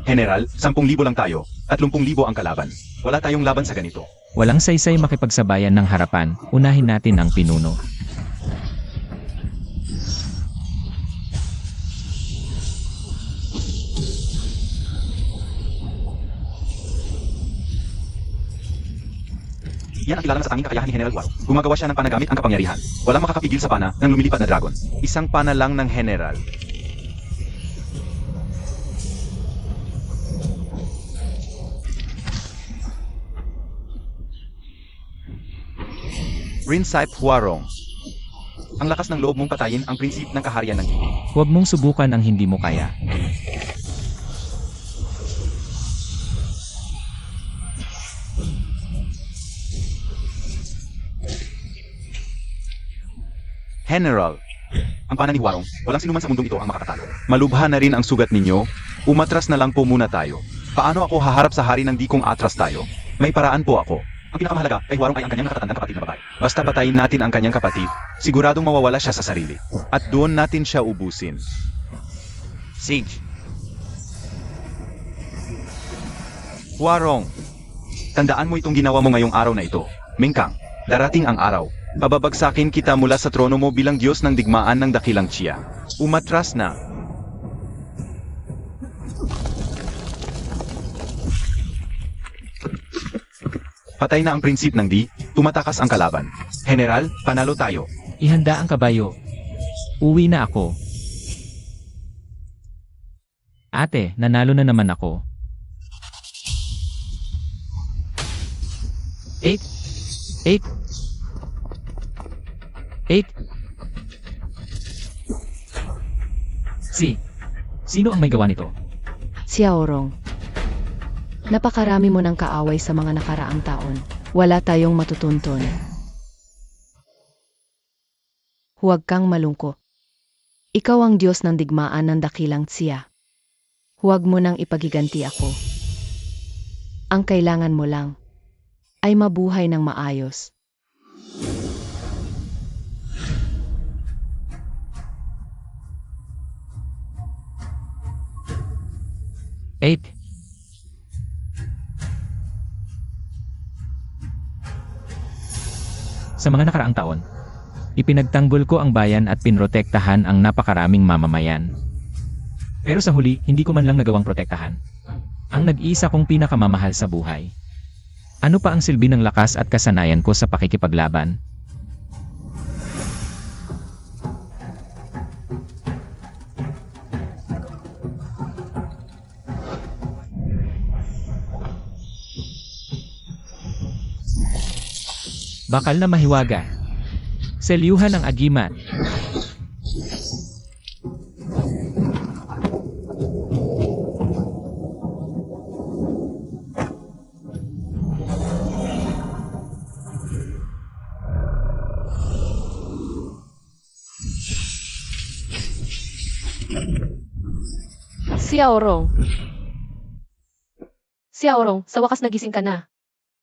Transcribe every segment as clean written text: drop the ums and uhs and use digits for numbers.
General, 10,000 lang tayo, 30,000 ang kalaban. Wala tayong laban sa ganito. Walang saysay makipagsabayan ng harapan, unahin natin ang pinuno. Yan ang kilala sa tanging kakayahan ni General Guaro. Gumagawa siya ng panagamit ang kapangyarihan. Walang makakapigil sa pana ng lumilipad na dragon. Isang pana lang ng General. Rinsipe Huarong. Ang lakas ng loob mong patayin ang prinsip ng kaharian ng Di. Huwag mong subukan ang hindi mo kaya. General. Ang pana ni Huarong, walang sinuman sa mundong ito ang makakatalo. Malubha na rin ang sugat ninyo. Umatras na lang po muna tayo. Paano ako haharap sa hari ng di kung atras tayo? May paraan po ako. Ang pinakamahalaga kay Huarong ay ang kanyang nakatatandang kapatid na babae. Basta patayin natin ang kanyang kapatid, siguradong mawawala siya sa sarili. At doon natin siya ubusin. Siege. Huarong. Tandaan mo itong ginawa mo ngayong araw na ito. Mingkang, darating ang araw. Pababagsakin kita mula sa trono mo bilang Diyos ng digmaan ng dakilang Tsiya. Umatras na. Patay na ang prinsip ng Di, tumatakas ang kalaban. General, panalo tayo. Ihanda ang kabayo. Uwi na ako. Ate, nanalo na naman ako. 8 8 8 Sino ang may gawa nito? Si Aurong. Napakarami mo ng kaaway sa mga nakaraang taon. Wala tayong matutuntun. Huwag kang malungkot. Ikaw ang Diyos ng digmaan ng dakilang Tsiya. Huwag mo nang ipagiganti ako. Ang kailangan mo lang ay mabuhay ng maayos. Eight. Sa mga nakaraang taon, ipinagtanggol ko ang bayan at pinrotektahan ang napakaraming mamamayan. Pero sa huli, hindi ko man lang nagawang protektahan ang nag-iisa kong pinakamamahal sa buhay. Ano pa ang silbi ng lakas at kasanayan ko sa pakikipaglaban? Bakal na mahiwaga. Selyuhan ang agimat. Si Aurong. Si Aurong, sa wakas nagising ka na.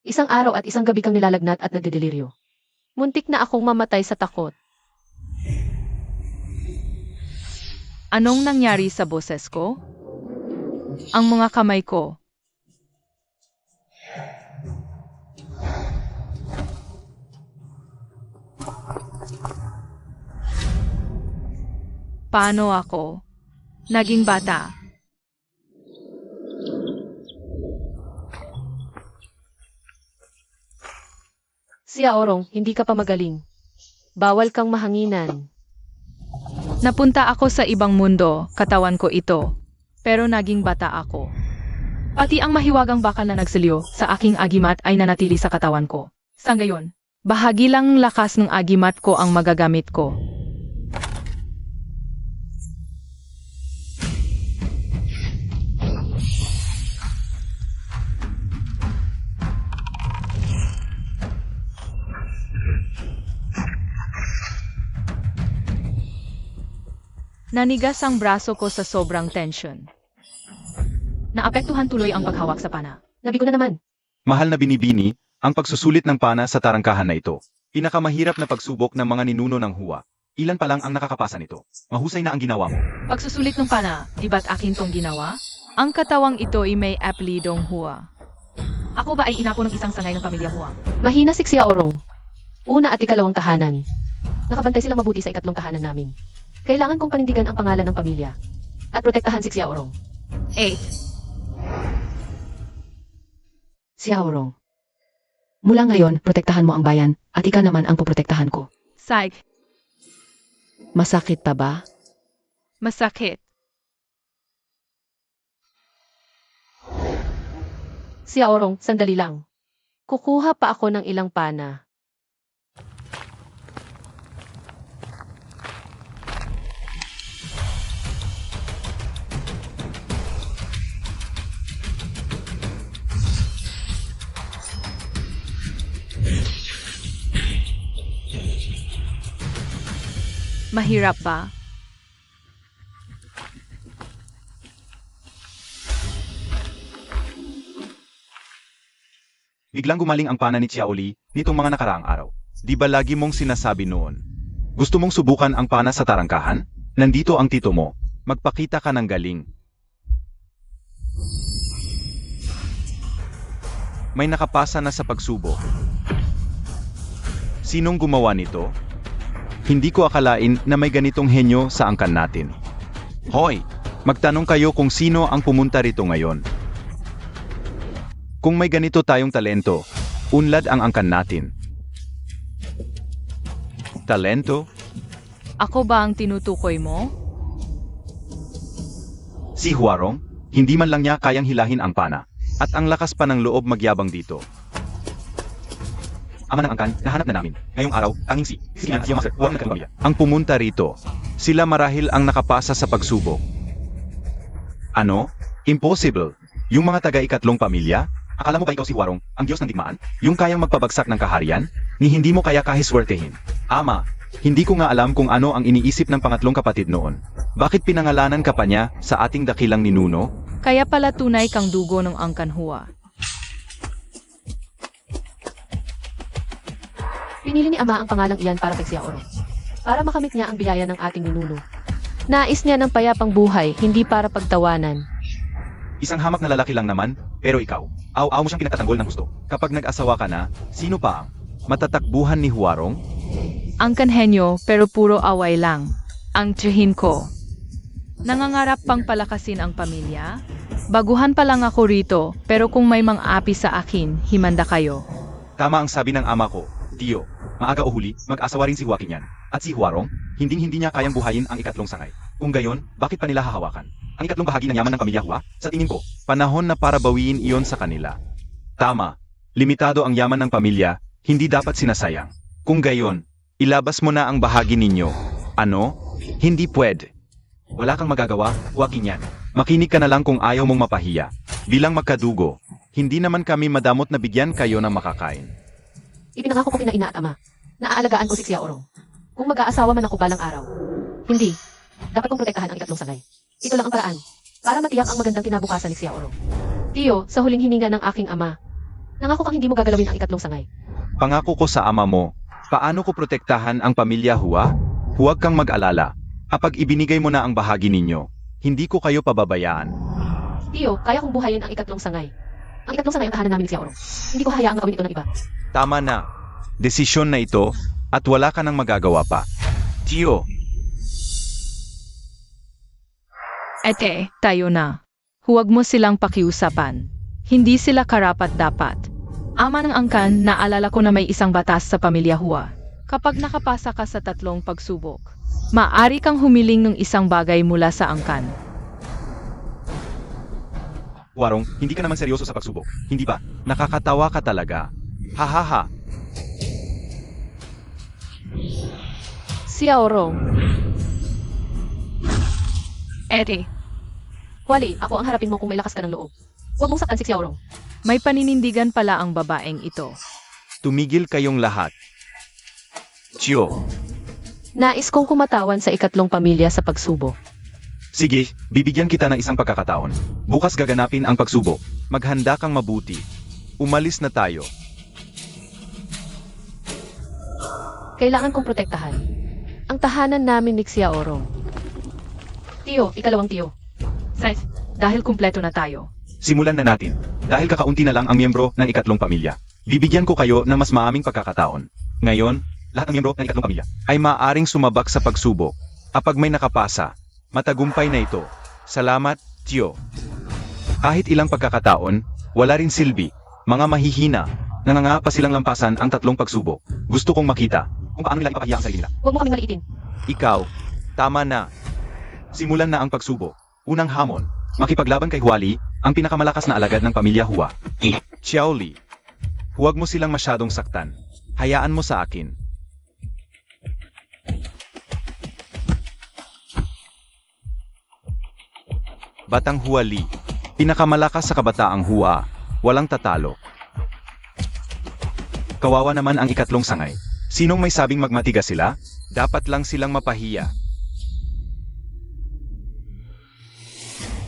Isang araw at isang gabi kang nilalagnat at nagdedeliryo. Muntik na akong mamatay sa takot. Anong nangyari sa boses ko? Ang mga kamay ko. Paano ako naging bata? Si Aurong, hindi ka pa magaling. Bawal kang mahanginan. Napunta ako sa ibang mundo, katawan ko ito. Pero naging bata ako. Pati ang mahiwagang bakal na nagsilyo sa aking agimat ay nanatili sa katawan ko. Sa ngayon, bahagi lang lakas ng agimat ko ang magagamit ko. Nanigas ang braso ko sa sobrang tension. Naapektuhan tuloy ang paghawak sa pana. Nabigo na naman. Mahal na binibini, ang pagsusulit ng pana sa tarangkahan na ito. Pinakamahirap na pagsubok ng mga ninuno ng huwa. Ilan pa lang ang nakakapasa nito. Mahusay na ang ginawa mo. Pagsusulit ng pana, di ba't akin tong ginawa? Ang katawang ito ay may apelidong Hua. Ako ba ay inapo ng isang sangay ng pamilya Hua? Mahina si Xiaorong. Una at ikalawang tahanan. Nakabantay silang mabuti sa ikatlong tahanan namin. Kailangan kong panindigan ang pangalan ng pamilya. At protektahan si Xiaorong. 8. Xiaorong. Mula ngayon, protektahan mo ang bayan at ika naman ang poprotektahan ko. Psych. Masakit pa ba? Masakit. Xiaorong, sandali lang. Kukuha pa ako ng ilang pana. Mahirap ba? Biglang gumaling ang pana ni Xiaoli nitong mga nakaraang araw. Di ba lagi mong sinasabi noon? Gusto mong subukan ang pana sa tarangkahan? Nandito ang tito mo. Magpakita ka ng galing. May nakapasa na sa pagsubok. Sinong gumawa nito? Hindi ko akalain na may ganitong henyo sa angkan natin. Hoy! Magtanong kayo kung sino ang pumunta rito ngayon. Kung may ganito tayong talento, unlad ang angkan natin. Talento? Ako ba ang tinutukoy mo? Si Huarong, hindi man lang niya kayang hilahin ang pana. At ang lakas pa ng loob magyabang dito. Ama ng angkan, nahanap na namin. Ngayong araw, tanging si Master, huwag nagkakabaya. Ang pumunta rito, sila marahil ang nakapasa sa pagsubok. Ano? Impossible. Yung mga taga-ikatlong pamilya? Akala mo ba ikaw si Huarong, ang Diyos ng digmaan? Yung kayang magpabagsak ng kaharian? Ni hindi mo kaya kahiswertehin. Ama, hindi ko nga alam kung ano ang iniisip ng pangatlong kapatid noon. Bakit pinangalanan ka pa niya sa ating dakilang ninuno? Kaya pala tunay kang dugo ng angkan Hua. Pinili ni Ama ang pangalang iyan para kay Xiaorong. Para makamit niya ang biyaya ng ating ninuno. Nais niya ng payapang buhay, hindi para pagtawanan. Isang hamak na lalaki lang naman, pero ikaw, aw-aw mo siyang pinagtatanggol ng gusto. Kapag nag-asawa ka na, sino pa ang matatakbuhan ni Huarong? Angkan henyo pero puro away lang. Ang tiyahin ko. Nangangarap pang palakasin ang pamilya? Baguhan pa lang ako rito, pero kung may mang-api sa akin, himanda kayo. Tama ang sabi ng ama ko, Tiyo, maaga o huli, mag-asawa rin si Joaquin yan. At si Huarong, hindi niya kayang buhayin ang ikatlong sangay. Kung gayon, bakit pa nila hahawakan? Ang ikatlong bahagi ng yaman ng pamilya Hua, sa tingin ko, panahon na para bawiin iyon sa kanila. Tama, limitado ang yaman ng pamilya, hindi dapat sinasayang. Kung gayon, ilabas mo na ang bahagi ninyo. Ano? Hindi pwede. Wala kang magagawa, Joaquin yan. Makinig ka na lang kung ayaw mong mapahiya. Bilang magkadugo, hindi naman kami madamot na bigyan kayo ng makakain. Ipinangako ko kina Ina at Ama. Naaalagaan ko si Xiaorong. Kung mag-aasawa man ako balang araw. Hindi. Dapat kong protektahan ang ikatlong sangay. Ito lang ang paraan. Para matiyak ang magandang kinabukasan ni Xiaorong. Tiyo, sa huling hininga ng aking ama. Nangako kang hindi mo gagalawin ang ikatlong sangay. Pangako ko sa ama mo, paano ko protektahan ang pamilya Hua? Huwag kang mag-alala. Kapag ibinigay mo na ang bahagi ninyo, hindi ko kayo pababayaan. Tiyo, kaya kong buhayin ang ikatlong sangay. Ang ikatlong sangay ang tahanan namin ni Xiaorong. Hindi ko hayaang gawin ito ng iba. Tama na. Desisyon na ito, at wala ka nang magagawa pa. Tiyo, Ete, tayo na. Huwag mo silang pakiusapan. Hindi sila karapat-dapat. Ama ng angkan, naalala ko na may isang batas sa pamilya Hua. Kapag nakapasa ka sa 3 pagsubok, maaari kang humiling ng isang bagay mula sa angkan. Huarong, hindi ka naman seryoso sa pagsubok. Hindi ba? Nakakatawa ka talaga. Hahaha. Xiaorong. Ete, Wali, ako ang harapin mo kung may lakas ka ng loob. Huwag mong saktan si Xiaorong. may paninindigan pala ang babaeng ito. Tumigil kayong lahat. Tiyo, Nais kong kumatawan sa ikatlong pamilya sa pagsubok. sige, bibigyan kita ng isang pagkakataon. Bukas gaganapin ang pagsubok. Maghanda kang mabuti. Umalis na tayo. Kailangan kong protektahan. Ang tahanan namin ni Xiaorong. Tiyo, ikalawang tiyo. Size. dahil kumpleto na tayo. Simulan na natin. Dahil kakaunti na lang ang miyembro ng ikatlong pamilya. Bibigyan ko kayo ng mas maaming pagkakataon. Ngayon, lahat ng miyembro ng ikatlong pamilya ay maaaring sumabak sa pagsubok. Kapag may nakapasa, matagumpay na ito. Salamat, Tio. Kahit ilang pagkakataon, wala rin silbi. Mga mahihina, nangangapa silang lampasan ang tatlong pagsubok. Gusto kong makita kung paano nila ipapahiya ang sarili nila. Huwag mo kaming maliitin. Ikaw, tama na. Simulan na ang pagsubok. Unang hamon, makipaglaban kay Huali, ang pinakamalakas na alagad ng pamilya Hua. Xiaoli, huwag mo silang masyadong saktan. Hayaan mo sa akin. Batang Huali, pinakamalakas sa kabataang Hua, walang tatalo. Kawawa naman ang ikatlong sangay. Sinong may sabing magmatigas sila? Dapat lang silang mapahiya.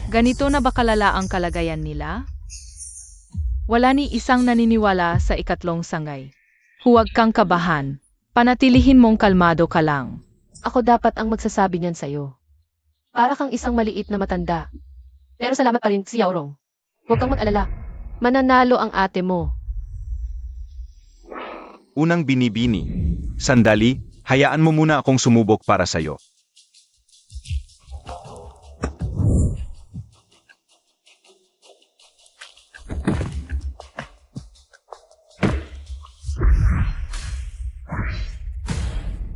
Ganito na ba kalala ang kalagayan nila? Wala ni isang naniniwala sa ikatlong sangay. Huwag kang kabahan. Panatilihin mong kalmado ka lang. Ako dapat ang magsasabi niyan sa'yo. Para kang isang maliit na matanda. Pero salamat pa rin, Xiao Rong. Huwag kang mag-alala. Mananalo ang ate mo. Unang binibini. Sandali, hayaan mo muna akong sumubok para sa'yo.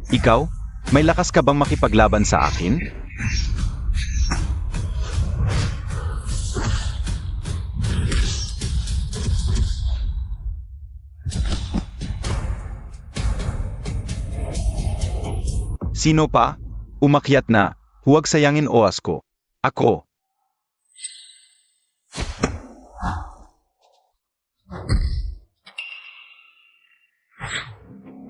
Ikaw, may lakas ka bang makipaglaban sa akin? Sino pa? Umakyat na. Huwag sayangin oras ko. Ako.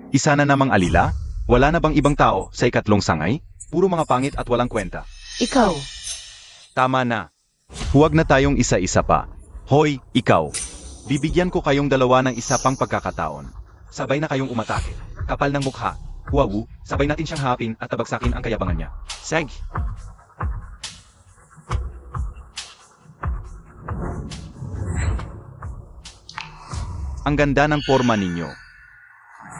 Isa na namang alila? Wala na bang ibang tao sa ikatlong sangay? Puro mga pangit at walang kwenta. Ikaw. Tama na. Huwag na tayong isa-isa pa. Hoy, ikaw. Bibigyan ko kayong dalawa ng isa pang pagkakataon. Sabay na kayong umatake. Kapal ng mukha. Huwawu, sabay natin siyang hapin at tabagsakin ang kayabangan niya. Seg. Ang ganda ng forma ninyo.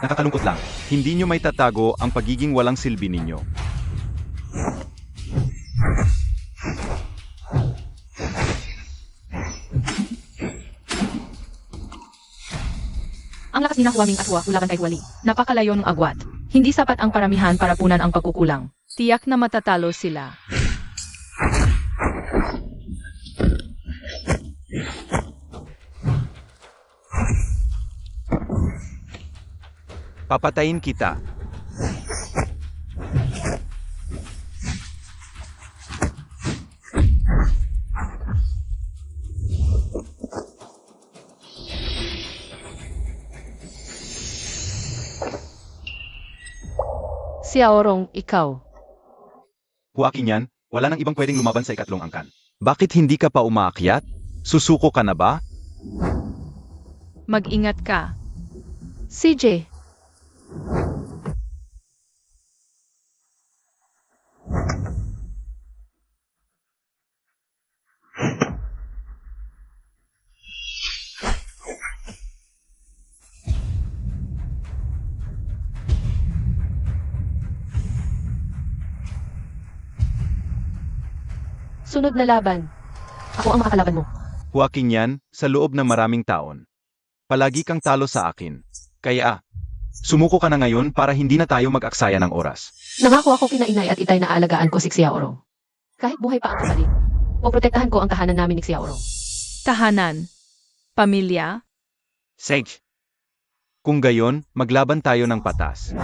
Nakakalungkot lang, hindi nyo may tatago ang pagiging walang silbi ninyo. Ang lakas ni na Huaming at Hua laban kay Huali. Napakalayo ng agwat. Hindi sapat ang paramihan para punan ang pagkukulang. Tiyak na matatalo sila. Papatayin kita. Xiao Rong, ikaw. Huakin yan, wala nang ibang pwedeng lumaban sa ikatlong angkan. Bakit hindi ka pa umaakyat? Susuko ka na ba? Mag-ingat ka. CJ. Sunod na laban. Ako ang makakalaban mo. Huakin yan, sa loob ng maraming taon. Palagi kang talo sa akin. Kaya, sumuko ka na ngayon para hindi na tayo mag-aksaya ng oras. Nangako ako kina inay at itay na alagaan ko si Xiao Rong. Kahit buhay pa ang kapatid, poprotektahan ko ang tahanan namin ni Xiao Rong. Tahanan. Pamilya. Seg. Kung gayon, maglaban tayo ng patas.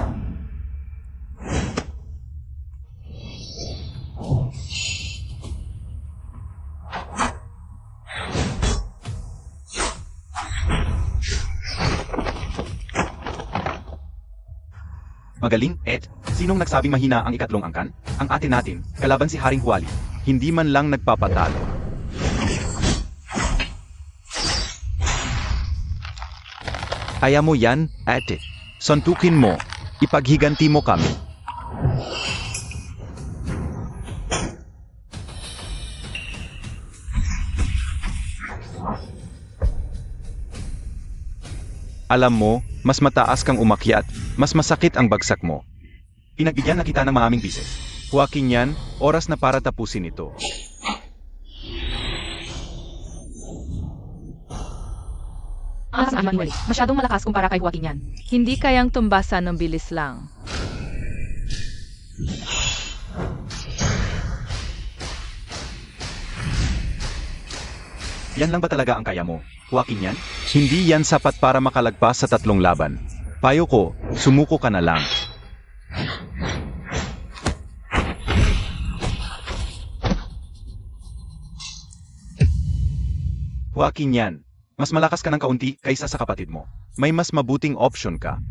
Magaling, Ed. Sinong nagsabing mahina ang ikatlong angkan? Ang ate natin, kalaban si Haring Huali. Hindi man lang nagpapatalo. Kaya mo yan, ate. Santukin mo. Ipaghiganti mo kami. Alam mo, mas mataas kang umakyat, mas masakit ang bagsak mo. Pinagbigyan na kita ng maraming bises. Joaquin yan, oras na para tapusin ito. Ang aking hiwalay. Masyadong malakas kumpara kay Joaquin yan. Hindi kayang tumbasan ng bilis lang. Yan lang ba talaga ang kaya mo? Joaquin yan? Hindi yan sapat para makalagpas sa 3 laban. Payo ko, sumuko ka na lang. Joaquin yan. Mas malakas ka ng kaunti kaysa sa kapatid mo. May mas mabuting option ka.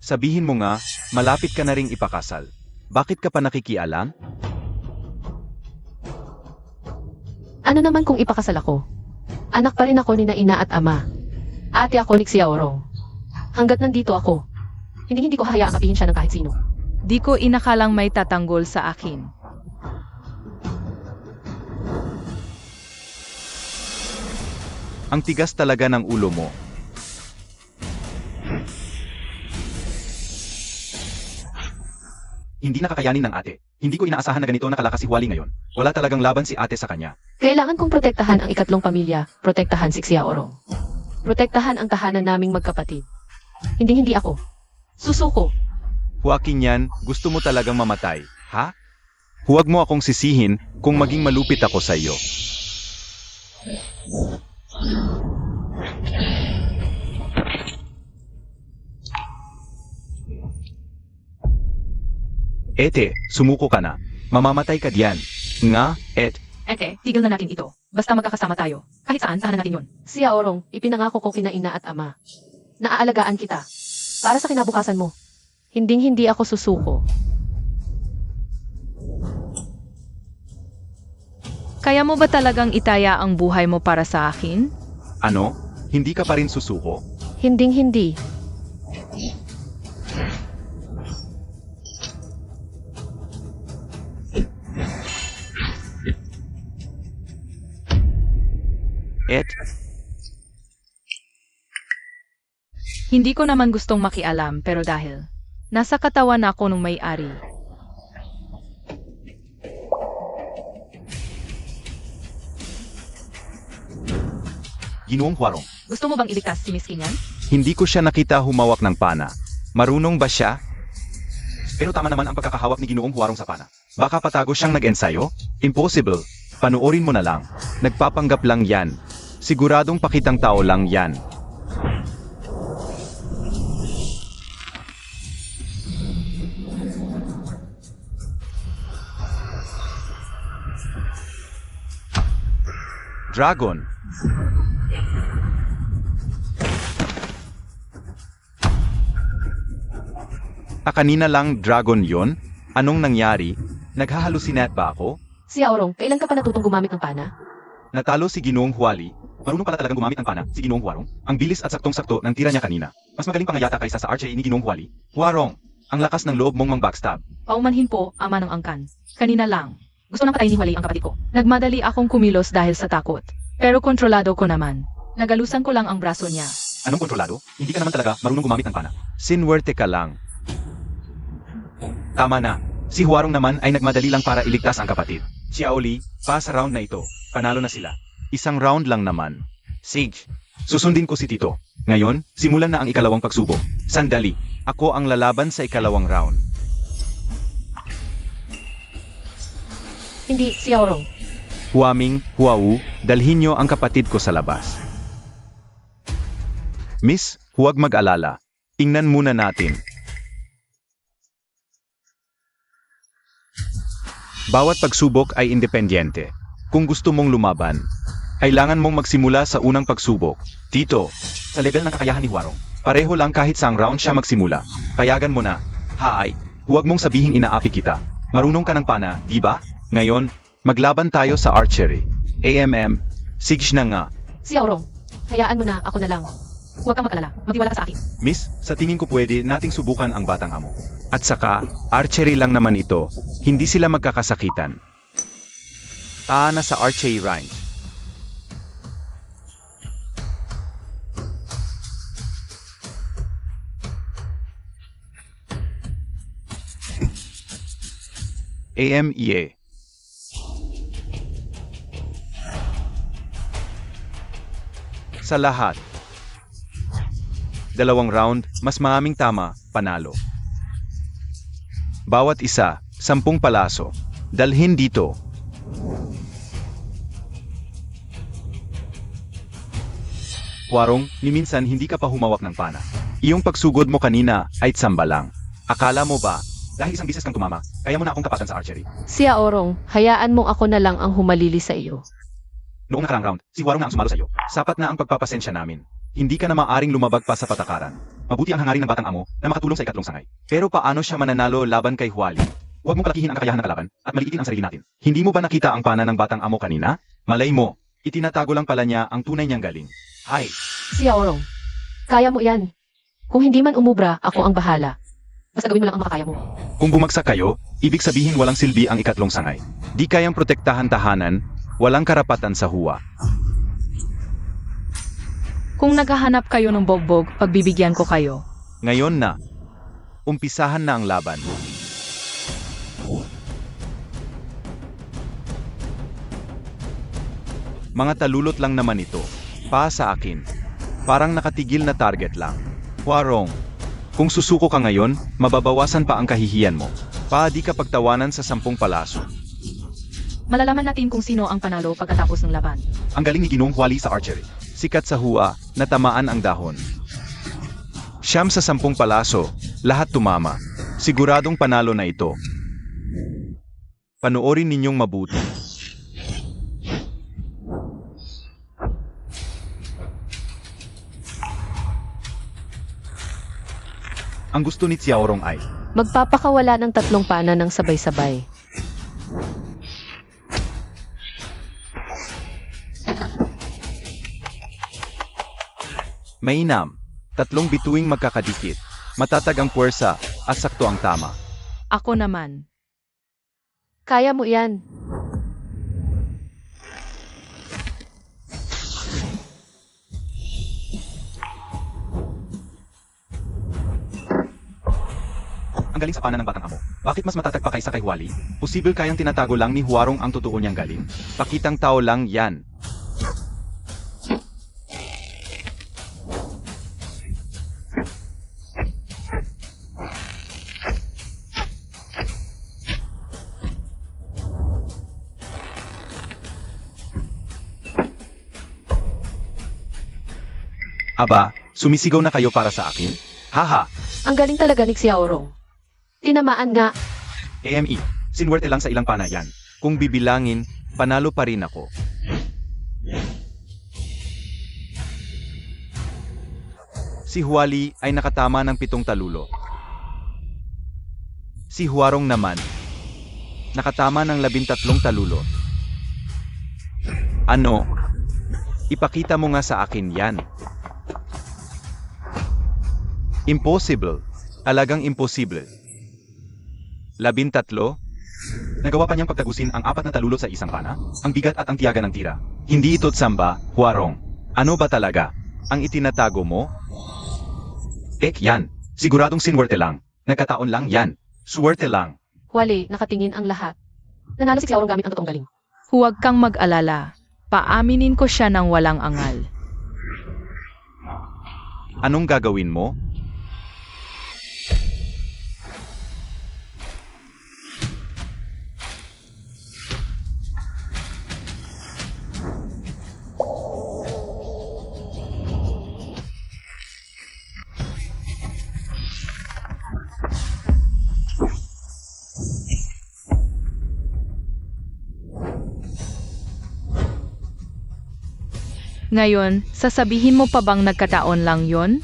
Sabihin mo nga, malapit ka na ring ipakasal. Bakit ka pa nakikialam? Ano naman kung ipakasal ako? Anak pa rin ako ni na ina at ama. Ate ako ni Xiaorong. Hanggat nandito ako, hindi ko hayaang apihin siya ng kahit sino. Di ko inakalang may tatanggol sa akin. Ang tigas talaga ng ulo mo. Hindi nakakayanin ng ate. Hindi ko inaasahan na ganito nakalakas si Wally ngayon. Wala talagang laban si ate sa kanya. Kailangan kong protektahan ang ikatlong pamilya, protektahan si Xiaorong. Protektahan ang tahanan naming magkapatid. Hindi ako. Susuko. Joaquin yan, gusto mo talagang mamatay, ha? Huwag mo akong sisihin kung maging malupit ako sa iyo. Ete, sumuko ka na. Mamamatay ka diyan. Nga, Ete, tigil na natin ito. Basta magkakasama tayo. Kahit saan, tahanan natin yun. Xiaorong, ipinangako ko kina ina at ama. Naaalagaan kita. Para sa kinabukasan mo. Hindi ako susuko. Kaya mo ba talagang itaya ang buhay mo para sa akin? ano? Hindi ka pa rin susuko? Hindi. Hindi ko naman gustong makialam pero dahil nasa katawan ako nung may-ari. Ginoong Huarong. Gusto mo bang iligtas si Miss Kingan? Hindi ko siya nakita humawak ng pana. Marunong ba siya? Pero tama naman ang pagkakahawak ni Ginoong Huarong sa pana. Baka patago siyang nag-ensayo? Impossible. Panuorin mo na lang. Nagpapanggap lang yan. Siguradong pakitang tao lang yan. Dragon. Kanina lang dragon yon? Anong nangyari? Naghahalusinat ba ako? Xiaorong, kailan ka pa natutong gumamit ng pana? Natalo si Ginoong Huali. Marunong pala talagang gumamit ng pana, si Ginoong Huarong. Ang bilis at saktong-sakto ng tira niya kanina. Mas magaling pa nga yata kaysa sa archery ni Ginoong Huali. Huarong, ang lakas ng loob mong mang-backstab. Paumanhin po, ama ng angkan. Kanina lang. Gusto nang patayin ni Wally ang kapatid ko. Nagmadali akong kumilos dahil sa takot. Pero kontrolado ko naman. Nagalusan ko lang ang braso niya. Anong kontrolado? Hindi ka naman talaga marunong gumamit ng pana. Sinwerte ka lang. Tama na. Si Huarong naman ay nagmadali lang para iligtas ang kapatid. Xiaoli, pa sa round na ito. Panalo na sila. Isang round lang naman. Sage, Susundin ko si Tito. Ngayon, simulan na ang ikalawang pagsubok. Sandali. Ako ang lalaban sa ikalawang round. Hindi, Xiaorong. Huaming, Huau, dalhin niyo ang kapatid ko sa labas. Miss, huwag mag-alala. Tingnan muna natin. Bawat pagsubok ay independyente. Kung gusto mong lumaban, kailangan mong magsimula sa unang pagsubok. Tito, sa level ng kakayahan ni Huarong, pareho lang kahit saang round siya magsimula. Payagan mo na. Haay, huwag mong sabihing inaapi kita. Marunong ka ng pana, di ba? Ngayon, maglaban tayo sa archery. AMM, Siege na nga. Xiaorong, hayaan mo na, ako na lang. Huwag kang mag-alala, magtiwala ka sa akin. Miss, sa tingin ko pwede nating subukan ang batang amo. At saka, archery lang naman ito. Hindi sila magkakasakitan. Na sa archery range. AMEA. Sa lahat. 2 round, mas maraming tama, panalo. Bawat isa, 10 palaso. Dalhin dito. Huarong, ni minsan hindi ka pa humawak ng pana. Iyong pagsugod mo kanina ay tsamba lang. Akala mo ba, dahil isang bisis kang tumama, kaya mo na akong tapatan sa archery? Sia Orong, hayaan mong ako na lang ang humalili sa iyo. Noong nakarang round, si Huarong na ang sumalo sa iyo. Sapat na ang pagpapasensya namin. Hindi ka na maaring lumabag pa sa patakaran. Mabuti ang hangarin ng batang amo na makatulong sa ikatlong sangay. Pero paano siya mananalo laban kay Huali? Huwag mo palakihin ang kakayahan ng kalaban at maliitin ang sarili natin. Hindi mo ba nakita ang pana ng batang amo kanina? Malay mo, itinatago lang pala niya ang tunay niyang galing. Hay, Sia Orong, kaya mo yan. Kung hindi man umubra, ako ang bahala. Basta gawin mo lang ang makakaya mo. Kung bumagsak kayo, ibig sabihin walang silbi ang ikatlong sangay. Di kayang protektahan tahanan, walang karapatan sa huwa. Kung naghahanap kayo ng bogbog, pagbibigyan ko kayo. Ngayon na, umpisahan na ang laban. Mga talulot lang naman ito. Pa sa akin. Parang nakatigil na target lang. Huarong, kung susuko ka ngayon, mababawasan pa ang kahihiyan mo. Pa di ka pagtawanan sa 10 palaso. Malalaman natin kung sino ang panalo pagkatapos ng laban. ang galing ni Ginong Huali sa archery. Sikat sa huwa, natamaan ang dahon. Siyam sa 10 palaso, lahat tumama. Siguradong panalo na ito. Panoorin ninyong mabuti. Ang gusto ni Xiaorong ay, Magpapakawala ng 3 pana ng sabay-sabay. Mainam, 3 bituing magkakadikit. Matatag ang puwersa at sakto ang tama. Ako naman. Kaya mo yan. ang galing sa pana ng batang amo. Bakit mas matatag pa kaysa kay Huali? Posible kayang tinatago lang ni Huarong ang totoo niyang galing. Pakitang tao lang yan. Aba, sumisigaw na kayo para sa akin? Haha, Ang galing talaga ni Xiaorong. Tinamaan nga. AME, sinwerte lang sa ilang pana yan. Kung bibilangin, panalo pa rin ako. Si Huali ay nakatama ng 7 talulo. Si Huarong naman, nakatama ng 13 talulo. Ano? Ipakita mo nga sa akin yan. Impossible. Alagang imposible. 13? Nagawa pa niyang pagtagusin ang 4 na talulot sa isang pana, ang bigat at ang tiyaga ng tira. Hindi ito tsamba, Huarong. Ano ba talaga? Ang itinatago mo? Yan. Siguradong sinwerte lang. Nagkataon lang yan. Swerte lang. Wali, nakatingin ang lahat. Nanalo si Xiaorong gamit ang totoong galing. Huwag kang mag-alala. Paaminin ko siya ng walang angal. Anong gagawin mo? Ngayon, sasabihin mo pa bang nagkataon lang yon?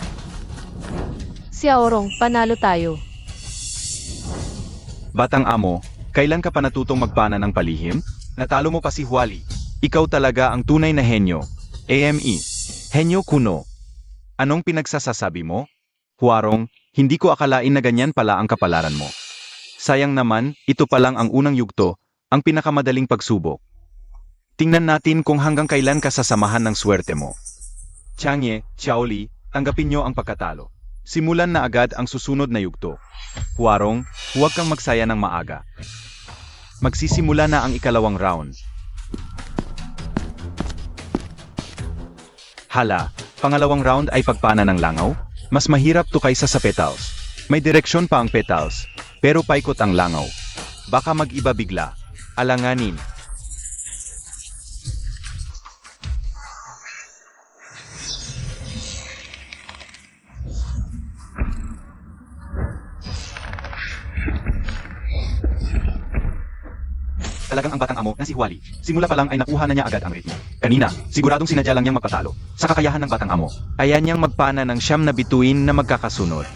Xiaorong, panalo tayo. Batang amo, kailan ka pa natutong magpana ng palihim? Natalo mo pa si Huali. Ikaw talaga ang tunay na henyo. AME. Henyo kuno. Anong pinagsasasabi mo? Huarong, hindi ko akalain na ganyan pala ang kapalaran mo. Sayang naman, ito pa lang ang unang yugto, ang pinakamadaling pagsubok. Tingnan natin kung hanggang kailan ka sasamahan ng swerte mo. Changye, Xiaoli, tanggapin niyo ang pagkatalo. Simulan na agad ang susunod na yugto. Huarong, huwag kang magsaya ng maaga. Magsisimula na ang ikalawang round. Hala, pangalawang round ay pagpana ng langaw? Mas mahirap to kaysa sa petals. May direksyon pa ang petals, pero paikot ang langaw. Baka mag-iba bigla. Alanganin. Talagang ang batang amo na si Huali. Simula pa lang ay nakuha na niya agad ang ritmo. Kanina, siguradong sinadya lang niyang magpatalo. Sa kakayahan ng batang amo. Ayan niyang magpana ng 9 na bituin na magkakasunod.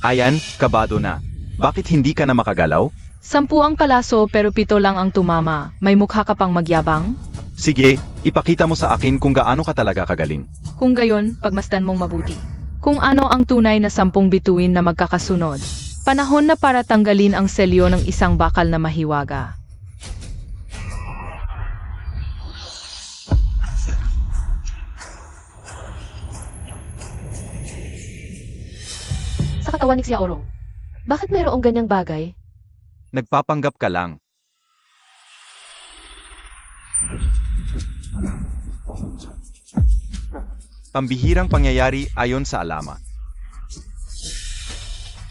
Ayan, kabado na. Bakit hindi ka na makagalaw? 10 ang palaso pero 7 lang ang tumama. May mukha ka pang magyabang? Sige, ipakita mo sa akin kung gaano ka talaga kagaling. Kung gayon, pagmasdan mong mabuti. Kung ano ang tunay na 10 bituin na magkakasunod. Panahon na para tanggalin ang selyo ng isang bakal na mahiwaga. Sa katawan ni Xia Orong. Bakit mayroong ganyang bagay? Nagpapanggap ka lang. Pambihirang pangyayari ayon sa alamat.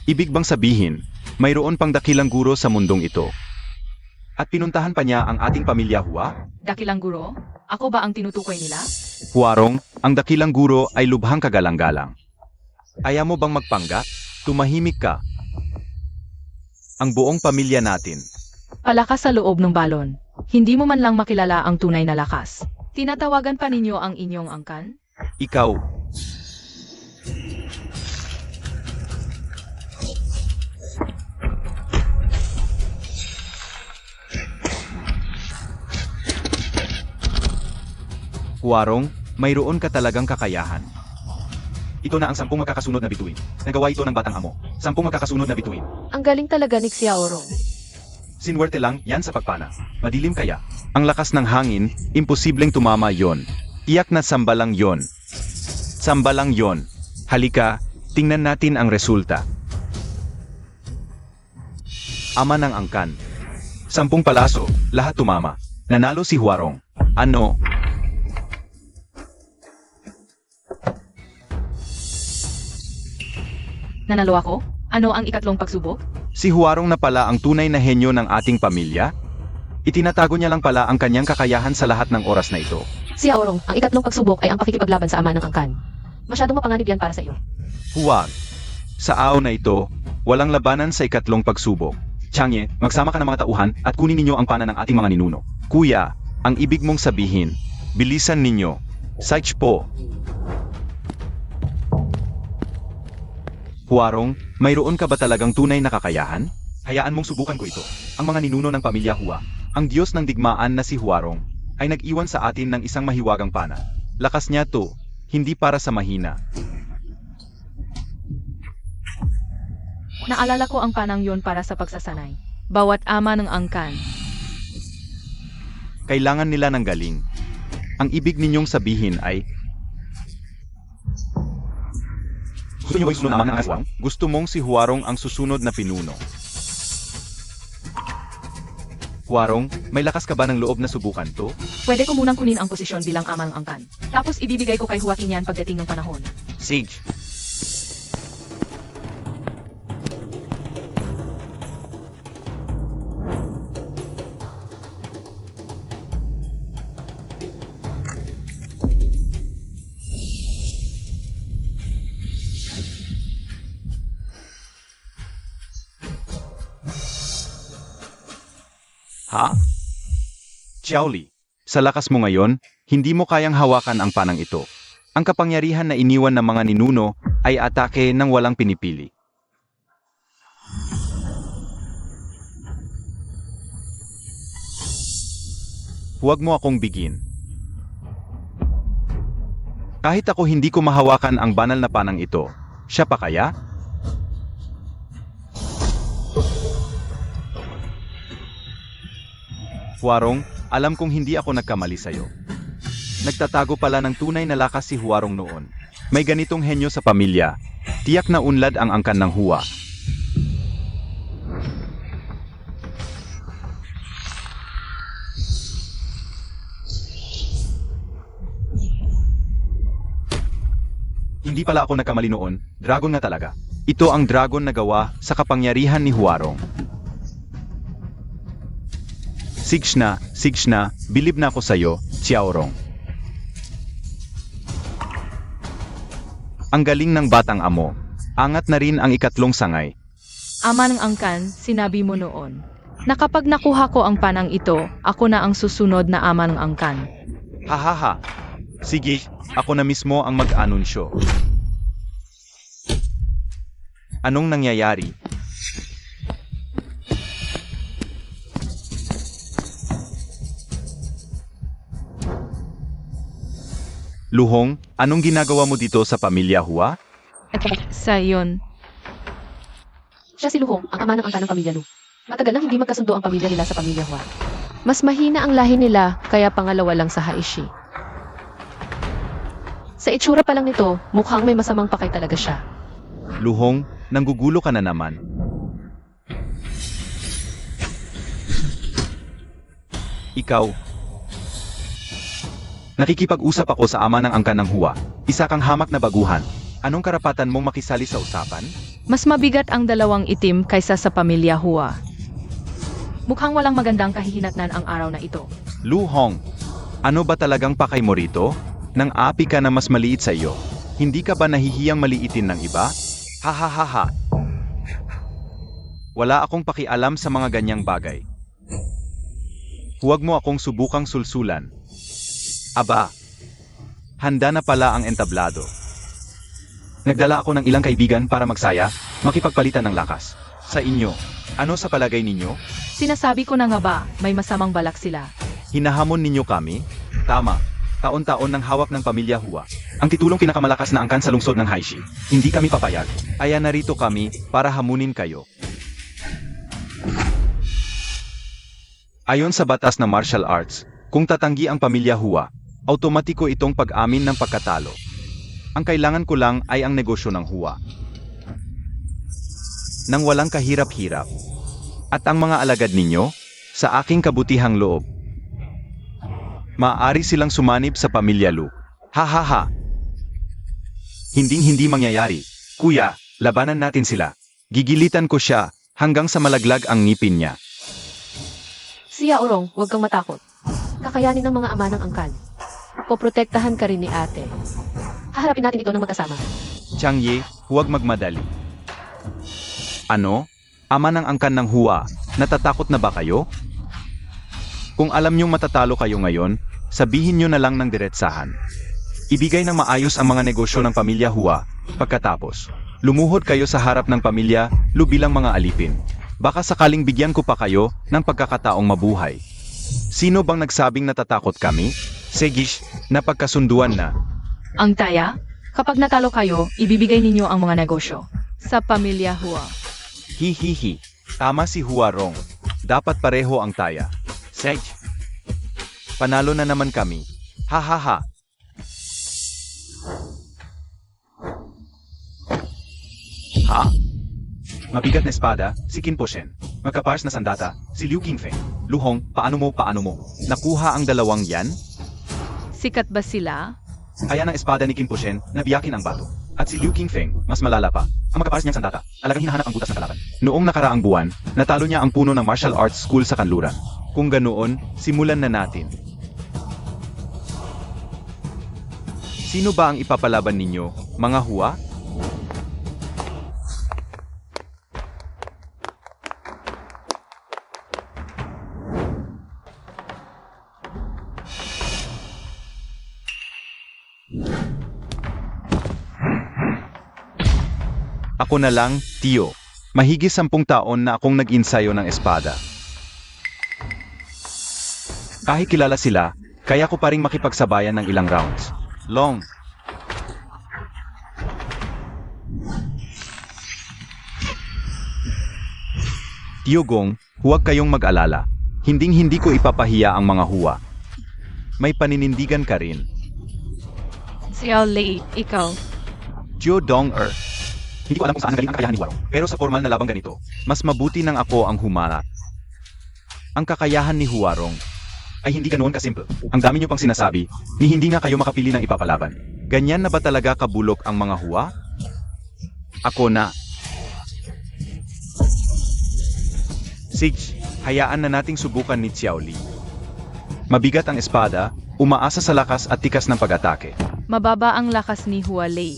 Ibig bang sabihin, mayroon pang dakilang guro sa mundong ito? At pinuntahan pa niya ang ating pamilya Hua? Dakilang guro? Ako ba ang tinutukoy nila? Huarong, ang dakilang guro ay lubhang kagalang-galang. Ayaw mo bang magpangga? Tumahimik ka. Ang buong pamilya natin. Palakas sa loob ng balon. Hindi mo man lang makilala ang tunay na lakas. Tinatawagan pa ninyo ang inyong angkan? Ikaw. Huarong, mayroon ka talagang kakayahan. Ito na ang 10 magkakasunod na bituin. Nagawa ito ng batang amo. 10 magkakasunod na bituin. Ang galing talaga ni Xia Orong. Sinwerte lang yan sa pagpana. Madilim kaya. Ang lakas ng hangin, imposibleng tumama yon. Tiyak na sambalang yon. Sambalang yon. Halika, tingnan natin ang resulta. Ama ng angkan. 10 palaso, lahat tumama. Nanalo si Huarong. Ano? Nanalo ako? Ano ang ikatlong pagsubok? Si Huarong na pala ang tunay na henyo ng ating pamilya? Itinatago niya lang pala ang kanyang kakayahan sa lahat ng oras na ito. Xia Orong, ang ikatlong pagsubok ay ang pakikipaglaban sa ama ng angkan. Masyadong mapanganib yan para sa iyo. Huwag. Sa araw na ito, walang labanan sa ikatlong pagsubok. Changye, magsama ka ng mga tauhan at kunin ninyo ang pana ng ating mga ninuno. Kuya, ang ibig mong sabihin, bilisan ninyo. Saich po. Huarong, mayroon ka ba talagang tunay na kakayahan? Hayaan mong subukan ko ito. Ang mga ninuno ng pamilya Hua, ang Diyos ng digmaan na si Huarong, ay nag-iwan sa atin ng isang mahiwagang pana. Lakas niya to, hindi para sa mahina. Naalala ko ang panang yon para sa pagsasanay. Bawat ama ng angkan. Kailangan nila ng galing. Ang ibig ninyong sabihin ay, Gusto niyo ba yung sunod na ama ng aswang? gusto mong si Huarong ang susunod na pinuno. Huarong, may lakas ka ba ng loob na subukan to? Pwede ko munang kunin ang posisyon bilang ama ng angkan. Tapos ibibigay ko kay Joaquin yan pagdating ng panahon. Siege. Ha? Xiaoli, sa lakas mo ngayon, hindi mo kayang hawakan ang panang ito. Ang kapangyarihan na iniwan ng mga ninuno ay atake ng walang pinipili. Huwag mo akong bigin. Kahit ako hindi ko mahawakan ang banal na panang ito, siya pa kaya? Huarong, alam kong hindi ako nagkamali sa'yo. Nagtatago pala ng tunay na lakas si Huarong noon. May ganitong henyo sa pamilya. Tiyak na unlad ang angkan ng Hua. Hindi pala ako nagkamali noon, dragon nga talaga. Ito ang dragon na gawa sa kapangyarihan ni Huarong. Signa, bilib na ako sa'yo, Xiaorong. Ang galing ng batang amo. Angat na rin ang ikatlong sangay. Ama ng angkan, sinabi mo noon. Na kapag nakuha ko ang panang ito, ako na ang susunod na ama ng angkan. Hahaha. Sige, ako na mismo ang mag-anunsyo. Anong nangyayari? Luhong, anong ginagawa mo dito sa pamilya Hua? Sa iyon, Siya si Luhong, ang ama ng angkan ng pamilya Lu. Matagal nang hindi magkasundo ang pamilya nila sa pamilya Hua. Mas mahina ang lahi nila, kaya pangalawa lang sa Haishi. Sa itsura pa lang nito, mukhang may masamang pakay talaga siya. Luhong, nanggugulo ka na naman. Ikaw, Nakikipag-usap ako sa ama ng angkan ng Hua. Isa kang hamak na baguhan. Anong karapatan mong makisali sa usapan? mas mabigat ang dalawang itim kaysa sa pamilya Hua. Mukhang walang magandang kahihinatnan ang araw na ito. Luhong, ano ba talagang pakay mo rito? Nang api ka na mas maliit sa iyo, hindi ka ba nahihiyang maliitin ng iba? Hahaha. Wala akong pakialam sa mga ganyang bagay. Huwag mo akong subukang sulsulan. Aba, handa na pala ang entablado. Nagdala ako ng ilang kaibigan para magsaya, makipagpalitan ng lakas. Sa inyo, ano sa palagay ninyo? Sinasabi ko na nga ba, may masamang balak sila. Hinahamon ninyo kami? Tama. Taon-taon ng hawak ng pamilya Hua. Ang titulong pinakamalakas na angkan sa lungsod ng Haishi. Hindi kami papayag. Kaya narito kami para hamunin kayo. Ayon sa batas ng martial arts, kung tatanggi ang pamilya Hua, automatiko itong pag-amin ng pagkatalo. Ang kailangan ko lang ay ang negosyo ng Hua. Nang walang kahirap-hirap. At ang mga alagad ninyo, sa aking kabutihang loob. Maaari silang sumanib sa pamilya Lu. Hahaha. Hinding-hindi mangyayari. Kuya, labanan natin sila. Gigilitan ko siya hanggang sa malaglag ang ngipin niya. Siya Orong, huwag kang matakot. Kakayanin ng mga ama ng angkan. Poprotektahan ka rin ni ate. Haharapin natin ito ng magkasama. Changye, huwag magmadali. Ano? Ama ng angkan ng Hua, natatakot na ba kayo? Kung alam niyong matatalo kayo ngayon, sabihin niyo na lang ng diretsahan. Ibigay ng maayos ang mga negosyo ng pamilya Hua. Pagkatapos, lumuhod kayo sa harap ng pamilya Lu bilang mga alipin. Baka sakaling bigyan ko pa kayo ng pagkakataong mabuhay. Sino bang nagsabing natatakot kami? Segish, napagkasunduan na. Ang taya, kapag natalo kayo, ibibigay ninyo ang mga negosyo. Sa pamilya Hua. Hihihi. Tama si Huarong. Dapat pareho ang taya. Sej. Panalo na naman kami. Hahaha. Ha? Mabigat na espada, si Qin Po Shen. Magkapars na sandata, si Liu Qingfeng. Luhong, paano mo? Nakuha ang dalawang yan? Sikat ba sila? Kaya ng espada ni Qin Po Shen, nabiyakin ang bato. At si Liu Qingfeng, mas malala pa. Ang magkapars niyang sandata, alagang hinahanap ang butas ng kalaban. Noong nakaraang buwan, natalo niya ang puno ng martial arts school sa kanluran. Kung ganoon, simulan na natin. Sino ba ang ipapalaban ninyo, mga Hua? Ako na lang, Tio. Mahigit 10 taon na akong nag-insayo ng espada. Kahit kilala sila, kaya ko pa ring makipagsabayan ng ilang rounds. Long. Tio Gong, huwag kayong mag-alala. Hinding-hindi ko ipapahiya ang mga Hua. May paninindigan ka rin. Xiao Lei, ikaw. Jiu Dong Hindi ko alam kung saan galing ang kakayahan ni Huarong. Pero sa formal na labang ganito, Mas mabuti nang ako ang humara. Ang kakayahan ni Huarong. ay hindi ganoon kasimple. Ang dami niyo pang sinasabi, ni hindi nga kayo makapili ng ipapalaban. Ganyan na ba talaga kabulok ang mga huwa? Ako na. Sige, hayaan na nating subukan ni Xiaoli. Mabigat ang espada, umaasa sa lakas at tikas ng pag-atake. Mababa ang lakas ni Hualei.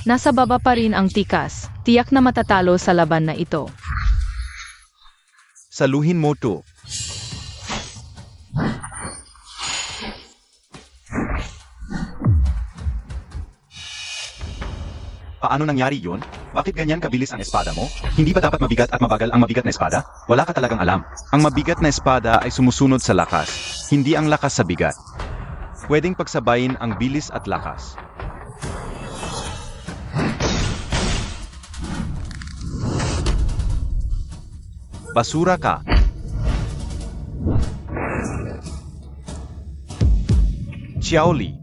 Nasa baba pa rin ang tikas. Tiyak na matatalo sa laban na ito. Saluhin mo to. Paano nangyari yun? Bakit ganyan kabilis ang espada mo? Hindi ba dapat mabigat at mabagal ang mabigat na espada? Wala ka talagang alam. Ang mabigat na espada ay sumusunod sa lakas, hindi ang lakas sa bigat. Pwedeng pagsabayin ang bilis at lakas. Basura ka. Xiaoli.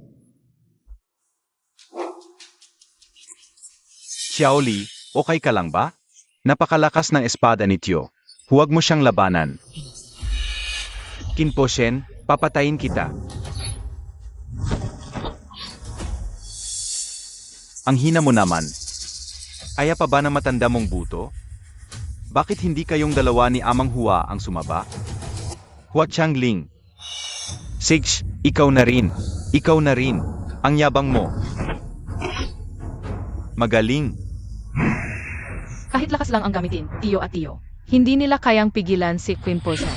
Xiaoli, okay ka lang ba? Napakalakas ng espada ni Tio. Huwag mo siyang labanan. Kinpo Shen, papatayin kita. Ang hina mo naman. Aya pa ba na matanda mong buto? Bakit hindi kayong dalawa ni Amang Hua ang sumaba? Hua Changling. Sige, ikaw na rin. Ikaw na rin. Ang yabang mo. Magaling. Kahit lakas lang ang gamitin, Tio at Tio. Hindi nila kayang pigilan si Queen Potion.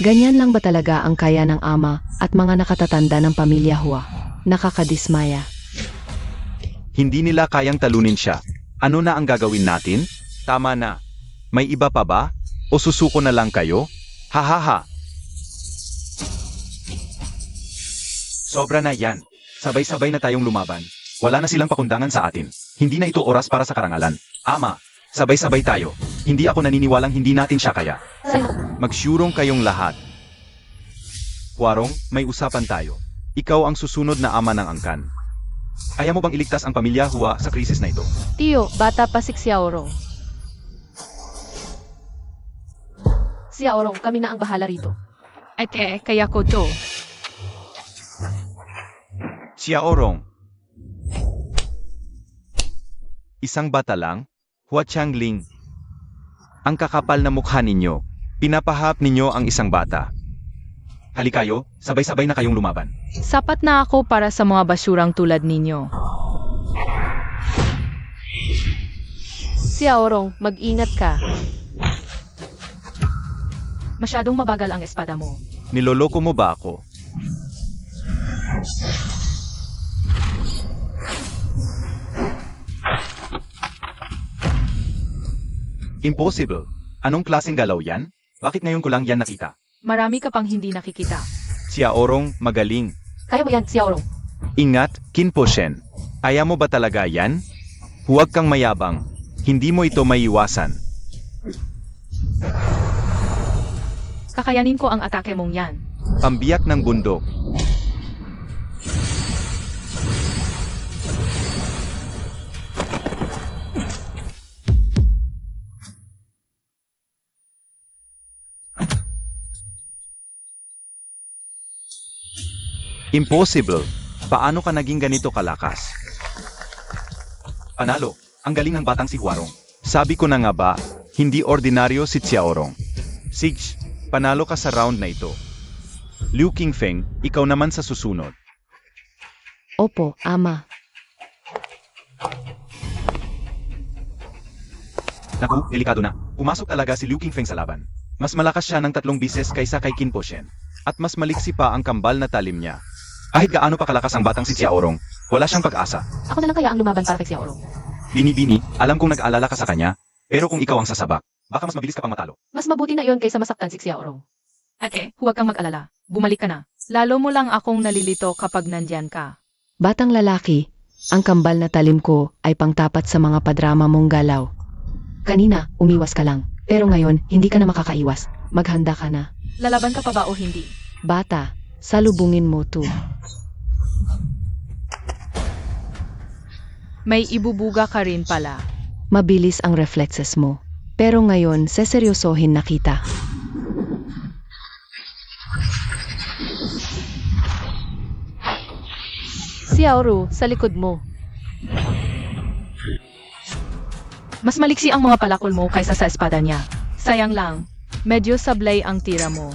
Ganyan lang ba talaga ang kaya ng ama at mga nakatatanda ng pamilya Hua? Nakakadismaya. Hindi nila kayang talunin siya. Ano na ang gagawin natin? Tama na. May iba pa ba? O susuko na lang kayo? Hahaha. Sobra na yan. Sabay-sabay na tayong lumaban. Wala na silang pakundangan sa atin. Hindi na ito oras para sa karangalan. Ama, sabay-sabay tayo. Hindi ako naniniwalang hindi natin siya kaya. Magsyurong kayong lahat. Huarong, may usapan tayo. Ikaw ang susunod na ama ng angkan. Ayaw mo bang iligtas ang pamilya Hua sa krisis na ito? Tio, bata pa si Xiaorong. Xiaorong, kami na ang bahala rito. Kaya ko to. Xiaorong. Isang bata lang? Hua Changling. Ang kakapal na mukha ninyo. Pinapahap ninyo ang isang bata. Halikayo, sabay-sabay na kayong lumaban. Sapat na ako para sa mga basurang tulad ninyo. Xiaorong, mag-ingat ka. Masyadong mabagal ang espada mo. Niloloko mo ba ako? Impossible. Anong klaseng galaw yan? Bakit ngayon ko lang yan nakita? Marami ka pang hindi nakikita. Xiaorong, magaling. Kaya mo yan, Xiaorong. Ingat, Kinpo Shen. Aya mo ba talaga yan? Huwag kang mayabang. Hindi mo ito maiiwasan. Kakayanin ko ang atake mong yan. Pambiyak ng bundok. Impossible. Paano ka naging ganito kalakas? Panalo, ang galing ng batang si Huarong. Sabi ko na nga ba, hindi ordinaryo si Xiaorong. Sige, panalo ka sa round na ito. Liu Qingfeng, ikaw naman sa susunod. Opo, ama. Naku, delikado na. Pumasok talaga si Liu Qingfeng sa laban. Mas malakas siya ng 3 bises kaysa kay Qin Po Shen. At mas maliksi pa ang kambal na talim niya. Kahit gaano pa kalakas ang batang si Xiaorong, wala siyang pag-asa. Ako na lang kaya ang lumaban para kay Xiaorong. Bini-bini, alam kong nag-aalala ka sa kanya, pero kung ikaw ang sasabak, baka mas mabilis ka pang matalo. Mas mabuti na iyon kaysa masaktan si Xiaorong. Huwag kang mag-alala. Bumalik ka na. Lalo mo lang akong nalilito kapag nandyan ka. Batang lalaki, Ang kambal na talim ko ay pangtapat sa mga padrama mong galaw. Kanina, umiwas ka lang. Pero ngayon, hindi ka na makakaiwas. Maghanda ka na. Lalaban ka pa ba o hindi? Bata, salubungin mo to. May ibubuga ka rin pala. Mabilis ang reflexes mo. Pero ngayon, seseryosohin na kita. Si Auru, sa likod mo. Mas maliksi ang mga palakol mo kaysa sa espada niya. Sayang lang, medyo sablay ang tira mo.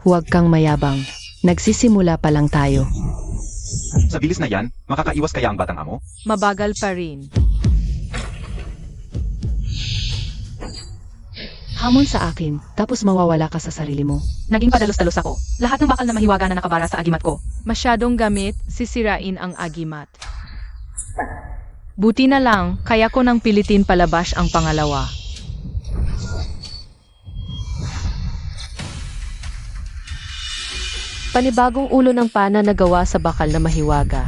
Huwag kang mayabang. Nagsisimula pa lang tayo. Sa bilis na yan, makakaiwas kaya ang batang amo? Mabagal pa rin. Hamon sa akin, tapos mawawala ka sa sarili mo. Naging padalos-dalos ako. Lahat ng bakal na mahiwaga na nakabara sa agimat ko. Masyadong gamit, sisirain ang agimat. Buti na lang, kaya ko nang pilitin palabas ang pangalawa. Panibagong ulo ng pana na gawa sa bakal na mahiwaga.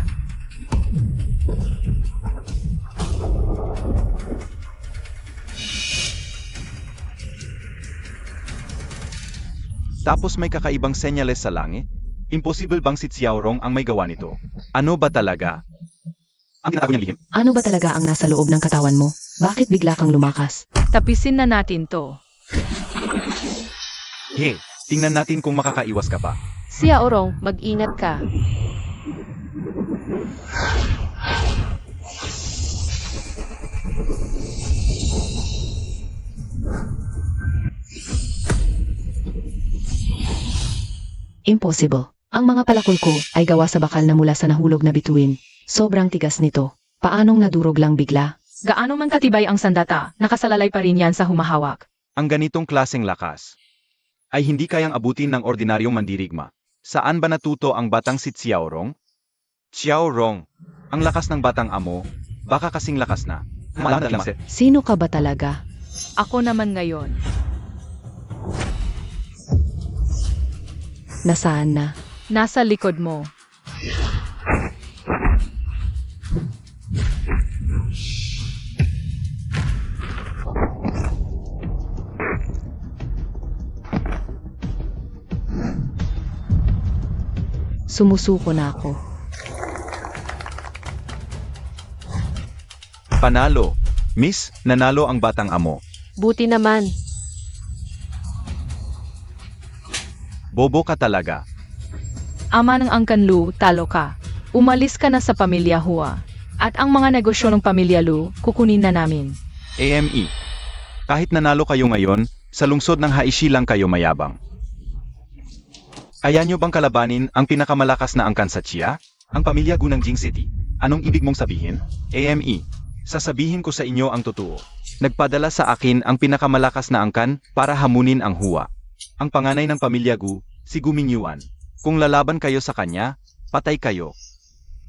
Tapos may kakaibang senyales sa langit? Imposible bang si Xiaorong ang may gawa nito? Ano ba talaga? Ang tinatago niyang lihim? Ano ba talaga ang nasa loob ng katawan mo? Bakit bigla kang lumakas? Tapisin na natin to. Hey, tingnan natin kung makakaiwas ka pa. Siya Orong, mag-ingat ka. Impossible. Ang mga palakol ko ay gawa sa bakal na mula sa nahulog na bituin. Sobrang tigas nito. Paanong nadurog lang bigla? Gaano man katibay ang sandata, nakasalalay pa rin yan sa humahawak. Ang ganitong klaseng lakas ay hindi kayang abutin ng ordinaryong mandirigma. Saan ba natuto ang batang si Xiaorong? Xiaorong, ang lakas ng batang amo, baka kasing lakas na. Malam na lang, Sino ka ba talaga? Ako naman ngayon. Nasaan na? Nasa likod mo. Sumusuko na ako. Panalo. Miss, nanalo ang batang amo. Buti naman. Bobo ka talaga. Ama ng Angkan Lu, talo ka. Umalis ka na sa pamilya Hua. At ang mga negosyo ng pamilya Lu, kukunin na namin. AME. Kahit nanalo kayo ngayon, sa lungsod ng Haishi lang kayo mayabang. Kaya nyo bang kalabanin ang pinakamalakas na angkan sa Chia? Ang pamilya Gu ng Jing City. Anong ibig mong sabihin? AME. Sasabihin ko sa inyo ang totoo. Nagpadala sa akin ang pinakamalakas na angkan para hamunin ang Hua. Ang panganay ng pamilya Gu, si Gu Mingyuan. Kung lalaban kayo sa kanya, patay kayo.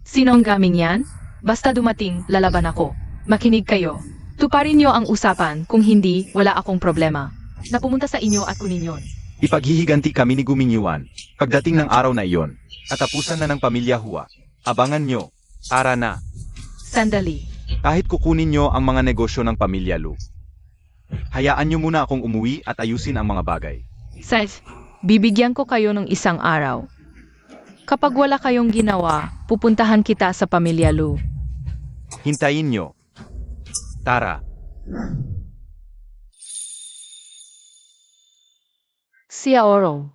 Sino ang gaming yan? Basta dumating, lalaban ako. Makinig kayo. Tuparin niyo ang usapan, kung hindi, wala akong problema. Napumunta sa inyo at kunin yon. Ipaghihiganti kami ni Gu Mingyuan. Pagdating ng araw na iyon, katapusan na ng pamilya Hua. Abangan nyo. Ara na. Sandali. Kahit kukunin nyo ang mga negosyo ng pamilya Lu. Hayaan nyo muna akong umuwi at ayusin ang mga bagay. Seth, bibigyan ko kayo ng isang araw. Kapag wala kayong ginawa, pupuntahan kita sa pamilya Lu. Hintayin nyo. Tara. Siya Orong.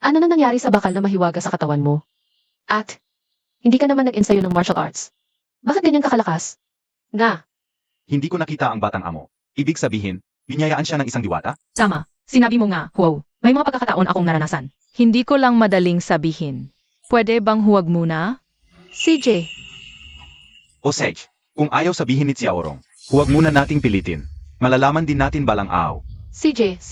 Ano na nangyari sa bakal na mahiwaga sa katawan mo? At, hindi ka naman nag-ensayo ng martial arts. Bakit ganyan kakalakas? Nga, Hindi ko nakita ang batang amo. Ibig sabihin, binyayaan siya ng isang diwata? Tama, sinabi mo nga, wow, may mga pagkakataon akong naranasan. Hindi ko lang madaling sabihin. Pwede bang huwag muna? CJ, O Sage, kung ayaw sabihin ni Xiaorong, huwag muna nating pilitin. Malalaman din natin balang araw. CJ.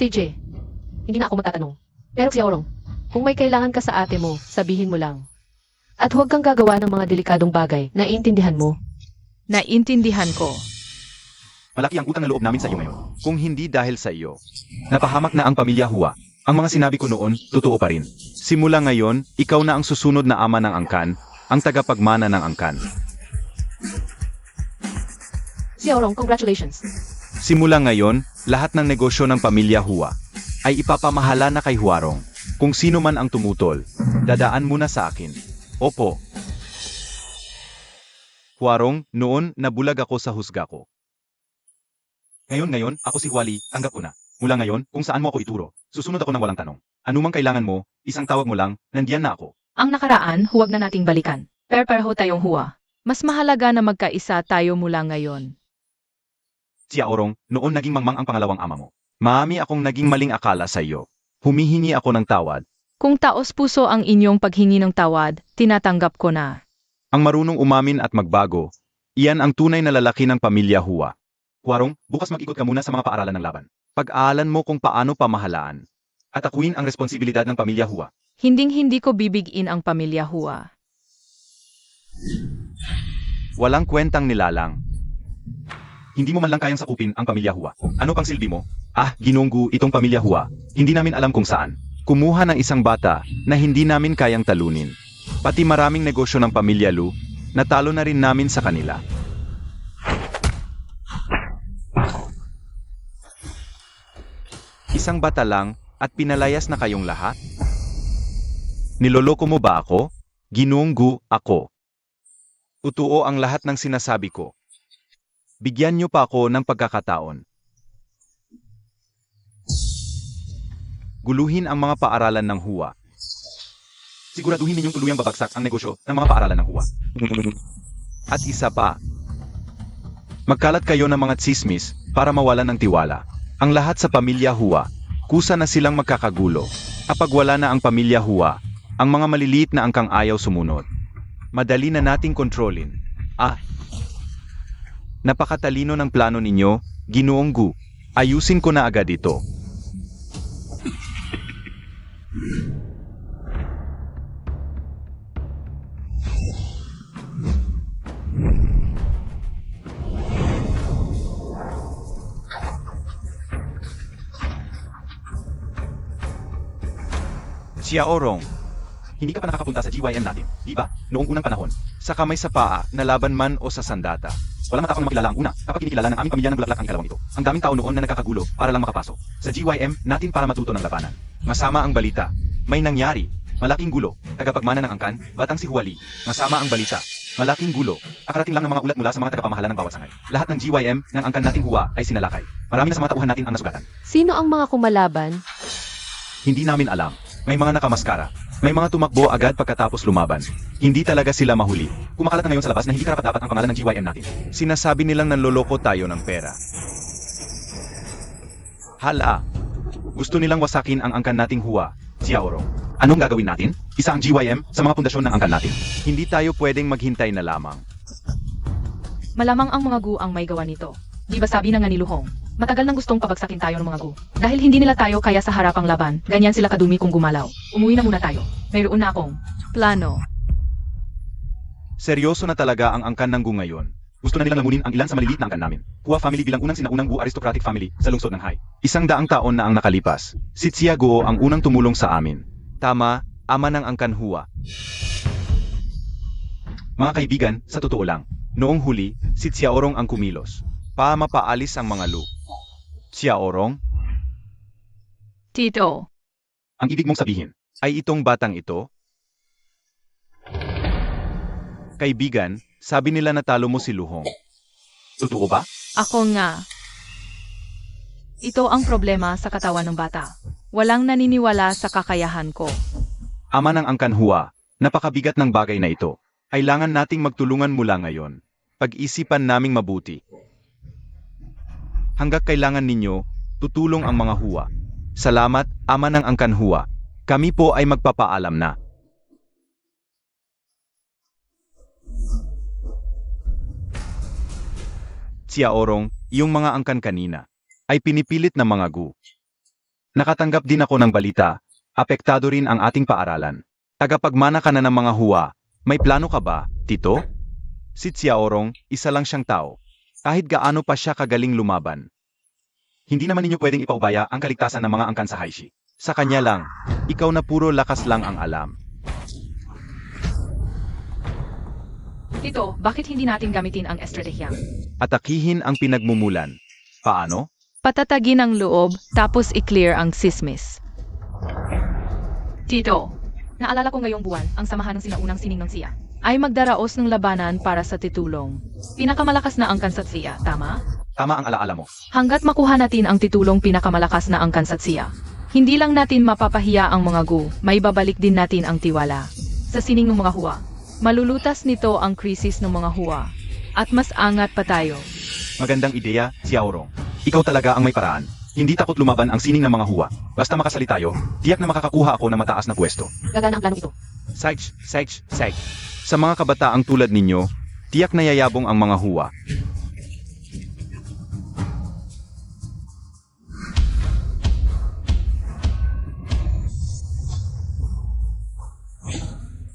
Hindi na ako magtatanong. Pero Siya Orong, kung may kailangan ka sa ate mo, sabihin mo lang. At huwag kang gagawa ng mga delikadong bagay, naiintindihan mo. Naintindihan ko. Malaki ang utang na loob namin sa iyo ngayon. Kung hindi dahil sa iyo, Napahamak na ang pamilya Hua. Ang mga sinabi ko noon, totoo pa rin. Simula ngayon, ikaw na ang susunod na ama ng angkan, ang tagapagmana ng angkan. Xiaorong, congratulations. Simula ngayon, lahat ng negosyo ng pamilya Hua ay ipapamahala na kay Huarong. Kung sino man ang tumutol, dadaan muna sa akin. Opo. Huarong, noon nabulag ako sa husga ko. Ngayon, ako si Huali, tanggap ko na. Mula ngayon, kung saan mo ako ituro, susunod ako ng walang tanong. Anumang kailangan mo, isang tawag mo lang, nandiyan na ako. Ang nakaraan, huwag na nating balikan. Perperho tayong huwa. Mas mahalaga na magkaisa tayo mula ngayon. Xiaorong, noon naging mangmang ang pangalawang ama mo. Maami akong naging maling akala sa iyo. Humihingi ako ng tawad. Kung taos puso ang inyong paghingi ng tawad, tinatanggap ko na. Ang marunong umamin at magbago, iyan ang tunay na lalaki ng pamilya Hua. Huarong, bukas mag-ikot ka muna sa mga paaralan ng laban. Pag-aalan mo kung paano pamahalaan. At akuin ang responsibilidad ng pamilya Hua. Hinding-hindi ko bibigin ang pamilya huwa. Walang kwentang nilalang. Hindi mo man lang kayang sakupin ang pamilya Hua. Ano pang silbi mo? Ginunggu itong pamilya Hua. Hindi namin alam kung saan. Kumuha ng isang bata na hindi namin kayang talunin. Pati maraming negosyo ng pamilya Lu, natalo na rin namin sa kanila. Isang bata lang at pinalayas na kayong lahat? Niloloko mo ba ako? Ginunggu ako. Totoo ang lahat ng sinasabi ko. Bigyan niyo pa ako ng pagkakataon. Guluhin ang mga paaralan ng Hua. Siguraduhin ninyong tuluyang babagsak ang negosyo ng mga paaralan ng Hua. At isa pa. Magkalat kayo ng mga tsismis para mawalan ng tiwala. Ang lahat sa pamilya Hua, kusa na silang magkakagulo. Kapag wala na ang pamilya Hua, ang mga maliliit na angkang ayaw sumunod. Madali na nating kontrolin. Napakatalino ng plano ninyo, Ginoong Gu. Ayusin ko na agad ito. Xiaorong, Hindi ka pa nakakapunta sa GYM natin, di ba? Noong unang panahon. sa kamay sa paa, na laban man o sa sandata. Walang matapang na makilala ang una kapag kinikilala ng aming pamilya ng bulaklak ang ikalawang ito. Ang daming tao noon na nagkakagulo para lang makapasok. Sa GYM natin para matuto ng labanan. Masama ang balita. May nangyari. Malaking gulo. Tagapagmana ng angkan, batang si Huali. Masama ang balita. Malaking gulo. Akarating lang ng mga ulat mula sa mga tagapamahala ng bawat sangay. Lahat ng GYM ng angkan nating Hua ay sinalakay. Marami na sa mga tauhan natin ang nasugatan. Sino ang mga kumalaban? Hindi namin alam. May mga nakamaskara. May mga tumakbo agad pagkatapos lumaban. Hindi talaga sila mahuli. Kumakalat na ngayon sa labas na hindi karapat-dapat ang pangalan ng GYM natin. Sinasabi nilang nanloloko tayo ng pera. Hala. Gusto nilang wasakin ang angkan nating Hua, Xiaorong. Anong gagawin natin? Isa ang GYM sa mga pundasyon ng angkan natin. Hindi tayo pwedeng maghintay na lamang. Malamang ang mga gu ang may gawa nito. Di ba sabi ng Niluhong? Matagal nang gustong pabagsakin tayo ng mga gu. Dahil hindi nila tayo kaya sa harapang laban, ganyan sila kadumi kung gumalaw. Umuwi na muna tayo. Mayroon na akong plano. Seryoso na talaga ang angkan ng Gu ngayon. Gusto na nilang lamunin ang ilan sa maliliit na angkan namin. Hua family bilang unang sinaunang Gu aristocratic family sa lungsod ng Hai. 100 taon na ang nakalipas. Si Xia Guo ang unang tumulong sa amin. Tama, ama ng angkan Hua. Mga kaibigan, sa totoo lang, Noong huli, si Xiaorong ang kumilos. Mapaalis ang mga Lu. Xiaorong, Tito. ang ibig mong sabihin. ay itong batang ito? Kaibigan, sabi nila natalo mo si Luhong. Totoo ba? Ako nga. Ito ang problema sa katawan ng bata. Walang naniniwala sa kakayahan ko. Ama ng angkan Hua, napakabigat ng bagay na ito. Kailangan nating magtulungan mula ngayon. Pag-isipan naming mabuti. Hanggat kailangan ninyo, tutulong ang mga Hua. Salamat, ama ng angkan Hua. Kami po ay magpapaalam na. Xiaorong, yung mga angkan kanina, ay pinipilit na mga Gu. Nakatanggap din ako ng balita, apektado rin ang ating paaralan. Tagapagmana ka na ng mga Hua, may plano ka ba, Tito? Si Xiaorong, isa lang siyang tao. Kahit gaano pa siya kagaling lumaban. Hindi naman ninyo pwedeng ipaubaya ang kaligtasan ng mga angkan sa Haishi. Sa kanya lang, ikaw na puro lakas lang ang alam. Tito, bakit hindi natin gamitin ang estratehiya? Atakihin ang pinagmumulan. Paano? Patatagin ang loob, tapos i-clear ang sismis. Tito, naalala ko ngayong buwan, ang samahan ng sinaunang sining ng siya ay magdaraos ng labanan para sa titulong. Pinakamalakas na angkan sa siya, tama? Tama ang alaala mo. Hanggat makuha natin ang titulong pinakamalakas na angkan sa siya, hindi lang natin mapapahiya ang mga gu, may babalik din natin ang tiwala. Sa sining ng mga huwa, malulutas nito ang krisis ng mga huwa. At mas angat pa tayo. Magandang ideya, Xiaorong. Ikaw talaga ang may paraan. Hindi takot lumaban ang sining ng mga huwa. Basta makasali tayo, tiyak na makakakuha ako ng mataas na pwesto. Gagana ang plano ito. Psych. Sa mga kabataang tulad ninyo, tiyak na yayabong ang mga huwa.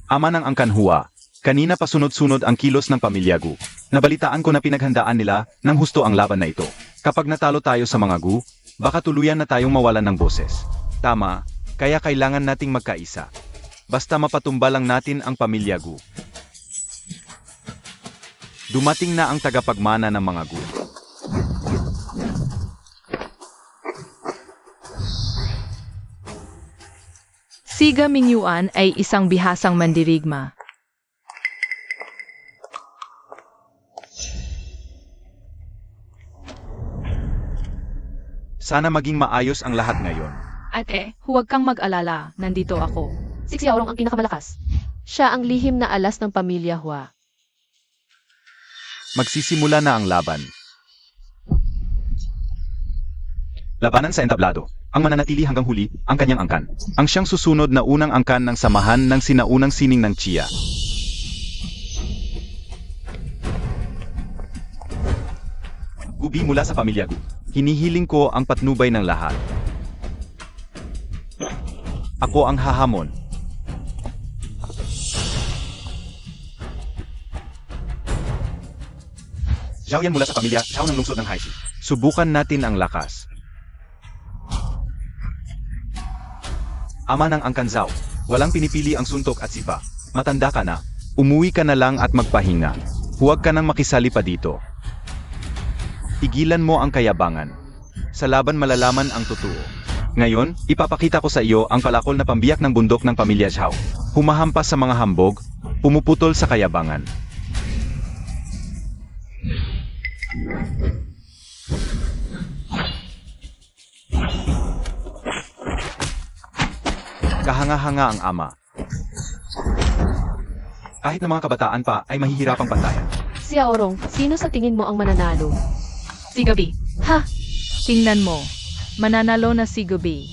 Ama ng angkan huwa, kanina pa sunod-sunod ang kilos ng pamilya Gu. Nabalitaan ko na pinaghandaan nila ng husto ang laban na ito. Kapag natalo tayo sa mga Gu, baka tuluyan na tayong mawalan ng boses. Tama, kaya kailangan nating magkaisa. Basta mapatumba lang natin ang pamilya Gu. Dumating na ang tagapagmana ng mga Gu. Siga Mingyuan ay isang bihasang mandirigma. Sana maging maayos ang lahat ngayon. Ate, huwag kang mag-alala, nandito ako. Si Xiaorong ang pinakamalakas. Siya ang lihim na alas ng pamilya Hua. Magsisimula na ang laban. Labanan sa entablado. Ang mananatili hanggang huli, ang kanyang angkan. Ang siyang susunod na unang angkan ng samahan ng sinaunang sining ng Chia. Gubi mula sa pamilya Gu. Hinihiling ko ang patnubay ng lahat. Ako ang hahamon. Zhao yan mula sa pamilya Zhao ng lungsod ng Haishi. Subukan natin ang lakas. Ama ng angkan Zhao. Walang pinipili ang suntok at sipa. Matanda ka na. Umuwi ka na lang at magpahinga. Huwag ka nang makisali pa dito. Tigilan mo ang kayabangan. Sa laban malalaman ang totoo. Ngayon, ipapakita ko sa iyo ang palakol na pambiyak ng bundok ng pamilya Zhao. Humahampas sa mga hambog, pumuputol sa kayabangan. Kahanga-hanga ang ama. Kahit na mga kabataan pa ay mahihirapang pantayan. Xiaorong, sino sa tingin mo ang mananalo? Si Gabi. Ha? Tingnan mo. Mananalo na si Gabi.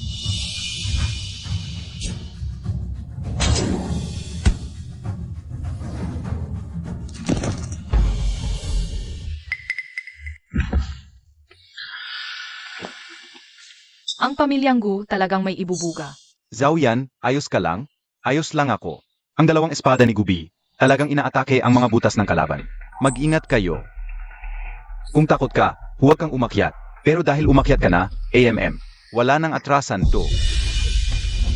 Ang pamilyang Gu talagang may ibubuga. Zhao Yan, ayos ka lang? Ayos lang ako. Ang dalawang espada ni Gubi, talagang inaatake ang mga butas ng kalaban. Mag-ingat kayo. Kung takot ka, huwag kang umakyat. Pero dahil umakyat ka na, AMM. Wala nang atrasan to.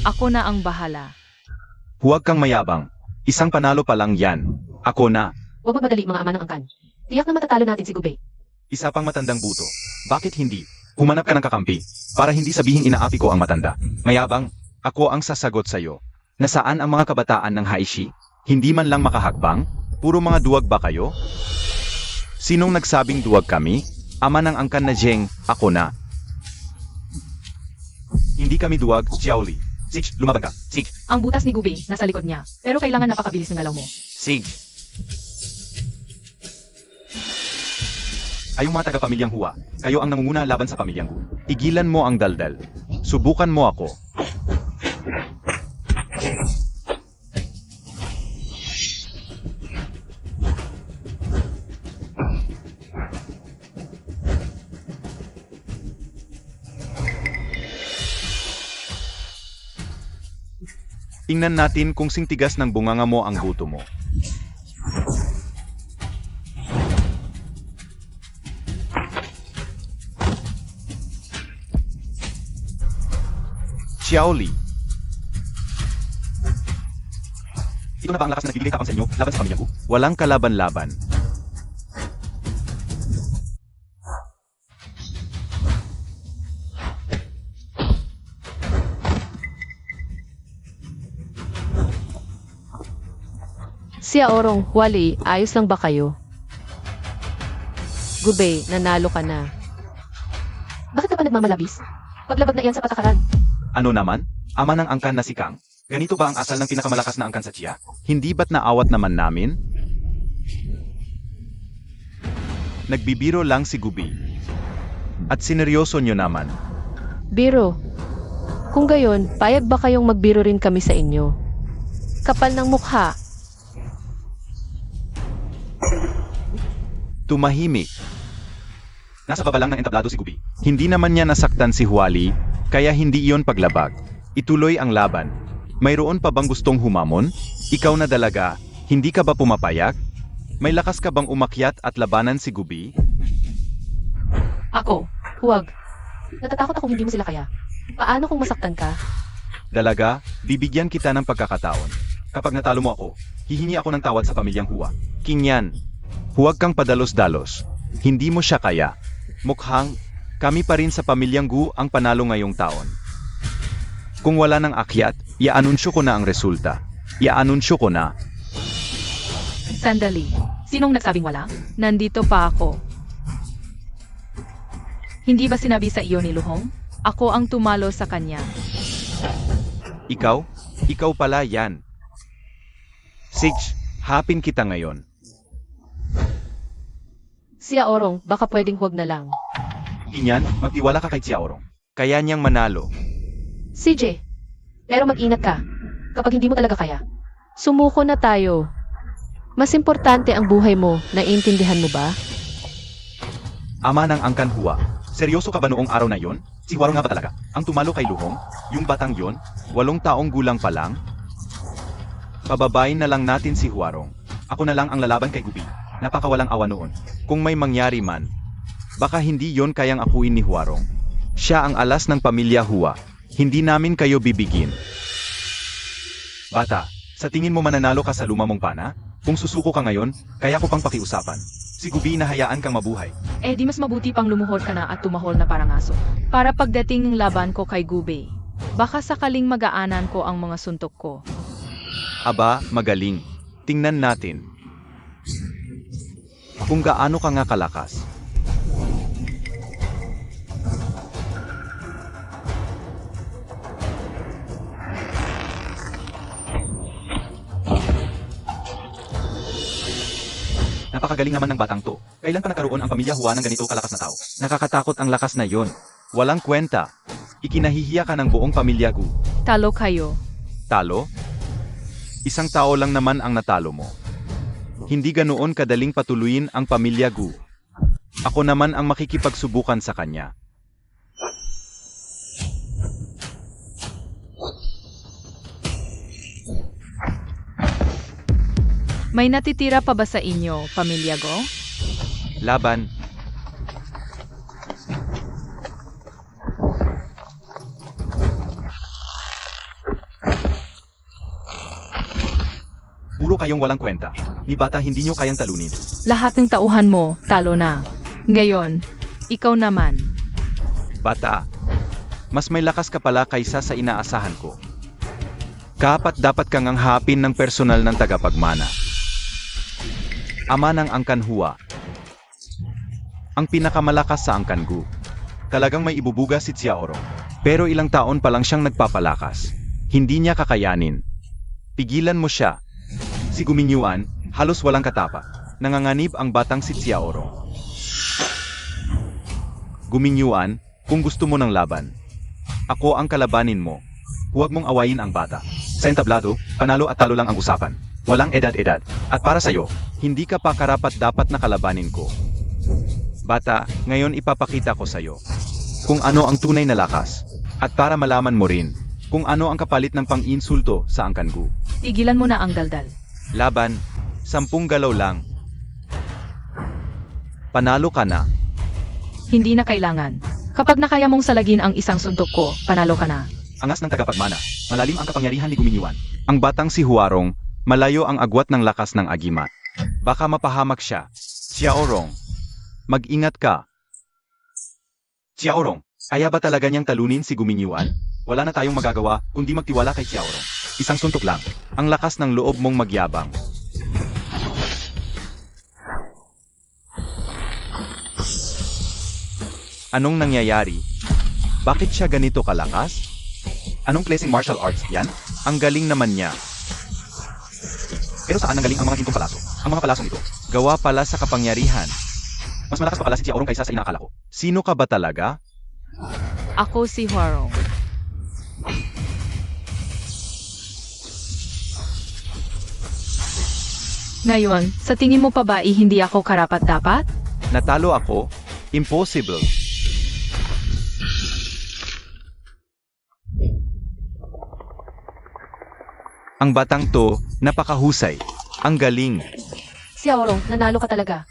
Ako na ang bahala. Huwag kang mayabang. Isang panalo pa lang yan. Ako na. Huwag magmadali mga ama ng angkan. Tiyak na matatalo natin si Gubei. Isa pang matandang buto. Bakit hindi? Humanap ka ng kakampi, para hindi sabihing inaapi ko ang matanda. Mayabang, Ako ang sasagot sa'yo. Nasaan ang mga kabataan ng Haishi? Hindi man lang makahakbang? Puro mga duwag ba kayo? Sinong nagsabing duwag kami? Ama ng angkan na Zheng, ako na. hindi kami duwag, Xiaoli. Sig, lumaban ka. Sig, Ang butas ni Gubi nasa likod niya. Pero kailangan napakabilis ng galaw mo. Sig. kayong mga taga-pamilyang Hua, kayo ang nangunguna laban sa pamilyang Gu. Tigilan mo ang daldal. Subukan mo ako. Tingnan natin kung singtigas ng bunganga mo ang buto mo. Xiaoli, Ito na ba ang lakas na nagbibigay tapang sa inyo laban sa pamilya ko? walang kalaban-laban. Siya Orong, Wali, ayos lang ba kayo? Gubey, nanalo ka na. Bakit ka pa nagmamalabis? Paglabag na iyan sa patakaran. Ano naman? Ama ng angkan na si Kang. Ganito ba ang asal ng pinakamalakas na angkan sa Chia? Hindi ba't naawat naman namin? Nagbibiro lang si Gubi. At sineryoso nyo naman. Biro. Kung gayon, payag ba kayong magbiro rin kami sa inyo? Kapal ng mukha. Tumahimik. Nasa baba lang ng entablado si Gubi. Hindi naman niya nasaktan si Huali, kaya hindi iyon paglabag. Ituloy ang laban. Mayroon pa bang gustong humamon? Ikaw na dalaga, hindi ka ba pumapayag? May lakas ka bang umakyat at labanan si Gubi? Ako, huwag. Natatakot akong hindi mo sila kaya. Paano kung masaktan ka? Dalaga, bibigyan kita ng pagkakataon. Kapag natalo mo ako, hihingi ako ng tawad sa pamilyang Hua. Kinyan, huwag kang padalos-dalos. Hindi mo siya kaya. Mukhang, kami pa rin sa pamilyang Gu ang panalo ngayong taon. Kung wala ng akyat, iaanunsyo ko na ang resulta. Iaanunsyo ko na. Sandali. Sinong nagsabing wala? Nandito pa ako. Hindi ba sinabi sa iyo ni Luhong? Ako ang tumalo sa kanya. Ikaw? Ikaw pala yan. Sige, hapin kita ngayon. Siya Orong, baka pwedeng huwag na lang. Inyan, magtiwala ka kay Chia Orong. Kaya niyang manalo. CJ, pero mag-ingat ka. Kapag hindi mo talaga kaya. Sumuko na tayo. Mas importante ang buhay mo, naiintindihan mo ba? Ama ng angkan Hua. Seryoso ka ba noong araw na yon? Si Huarong nga ba talaga? Ang tumalo kay Luhong? Yung batang yon? 8 taong gulang pa lang. Pababain na lang natin si Huarong. Ako na lang ang lalaban kay Gubi. Napakawalang awa noon. Kung may mangyari man, baka hindi yon kayang akuin ni Huarong. Siya ang alas ng pamilya Hua. Hindi namin kayo bibigin. Bata, sa tingin mo mananalo ka sa luma mong pana? Kung susuko ka ngayon, kaya ko pang pakiusapan. Si Gubi nahayaan kang mabuhay. Eh di mas mabuti pang lumuhod ka na at tumahol na parang aso. Para pagdating ng laban ko kay Gubey, baka sakaling magaanan ko ang mga suntok ko. Aba, magaling. Tingnan natin. Kung gaano ka nga kalakas. Napakagaling naman ng batang to. Kailan pa nagkaroon ang pamilya Hua ng ganito kalakas na tao? Nakakatakot ang lakas na yon. Walang kwenta. Ikinahihiya ka ng buong pamilya Gu. Talo kayo. Talo? Isang tao lang naman ang natalo mo. Hindi ganoon kadaling patuluyin ang pamilya Gu. Ako naman ang makikipagsubukan sa kanya. May natitira pa ba sa inyo, pamilya Go? Laban. Puro kayong walang kwenta. Ni bata hindi nyo kayang talunin. Lahat ng tauhan mo, talo na. Ngayon, ikaw naman. Bata. Mas may lakas ka pala kaysa sa inaasahan ko. Kapat dapat kang anghapin ng personal ng tagapagmana. Ama ng Angkan Hua. Ang pinakamalakas sa Angkan Gu. Talagang may ibubuga si Chia Orong. Pero ilang taon pa lang siyang nagpapalakas. Hindi niya kakayanin. Pigilan mo siya. Si Gumingyuan, halos walang katapa. Nanganganib ang batang si Chia Orong. Guminyuan, kung gusto mo ng laban. Ako ang kalabanin mo. Huwag mong awayin ang bata. Sa entablado, panalo at talo lang ang usapan. Walang edad-edad. At para sa'yo, Hindi ka pa karapat-dapat na kalabanin ko. Bata, ngayon ipapakita ko sa'yo kung ano ang tunay na lakas. At para malaman mo rin kung ano ang kapalit ng pang-insulto sa Angkan Gu. Tigilan mo na ang daldal. Laban, 10 galaw lang. Panalo ka na. Hindi na kailangan. Kapag nakaya mong salagin ang isang suntok ko, panalo ka na. Angas ng tagapagmana. Malalim ang kapangyarihan ni Gumingyuan. Ang batang si Huarong, malayo ang agwat ng lakas ng agimat. Baka mapahamak siya. Xiaorong, mag-ingat ka. Xiaorong, kaya ba talaga niyang talunin si Gumingyuan? Wala na tayong magagawa kundi magtiwala kay Xiaorong. Isang suntok lang. Ang lakas ng loob mong magyabang. Anong nangyayari? Bakit siya ganito kalakas? Anong klaseng martial arts yan? Ang galing naman niya. Pero saan nanggaling ang mga gintong palaso? Ang mga palasong ito. Gawa pala sa kapangyarihan. Mas malakas pa pala si Xiaorong kaysa sa inaakala ko. Sino ka ba talaga? Ako si Huarong. Ngayon, sa tingin mo pa ba hindi ako karapat-dapat? Natalo ako? Impossible. Ang batang to, napakahusay. Ang galing. Xiaorong, nanalo ka talaga.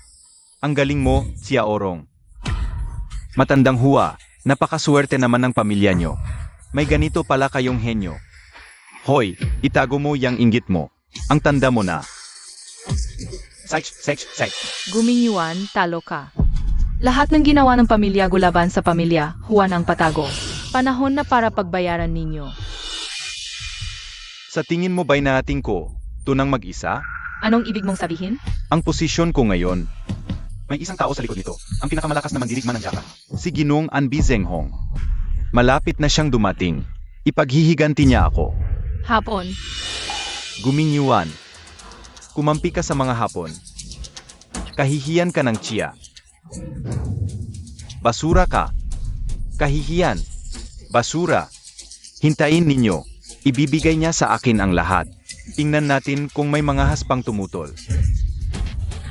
Ang galing mo, Xiaorong. Matandang Hua, napakaswerte naman ng pamilya nyo. May ganito pala kayong henyo. Hoy, itago mo yang inggit mo. Ang tanda mo na. Psych. Gumingyuan, talo ka. Lahat ng ginawa ng pamilya gulaban sa pamilya, Juan ang patago. Panahon na para pagbayaran ninyo. Sa tingin mo ba'y nating ko, tunang mag-isa? Anong ibig mong sabihin? Ang posisyon ko ngayon, May isang tao sa likod nito. Ang pinakamalakas na mandirigma ng Japan. si Ginoong Anbi Zenghong. Malapit na siyang dumating. Ipaghihiganti niya ako. Hapon. Gumingyuan. Kumampi ka sa mga Hapon. Kahihiyan ka ng Chia. Basura ka. Kahihiyan. Basura. Hintayin ninyo. Ibibigay niya sa akin ang lahat. Tingnan natin kung may mga haspang tumutol.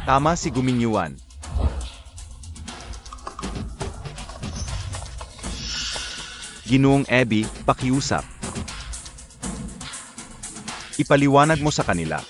Tama si Gumingyuan. Ginoong Ebi, pakiusap. Ipaliwanag mo sa kanila.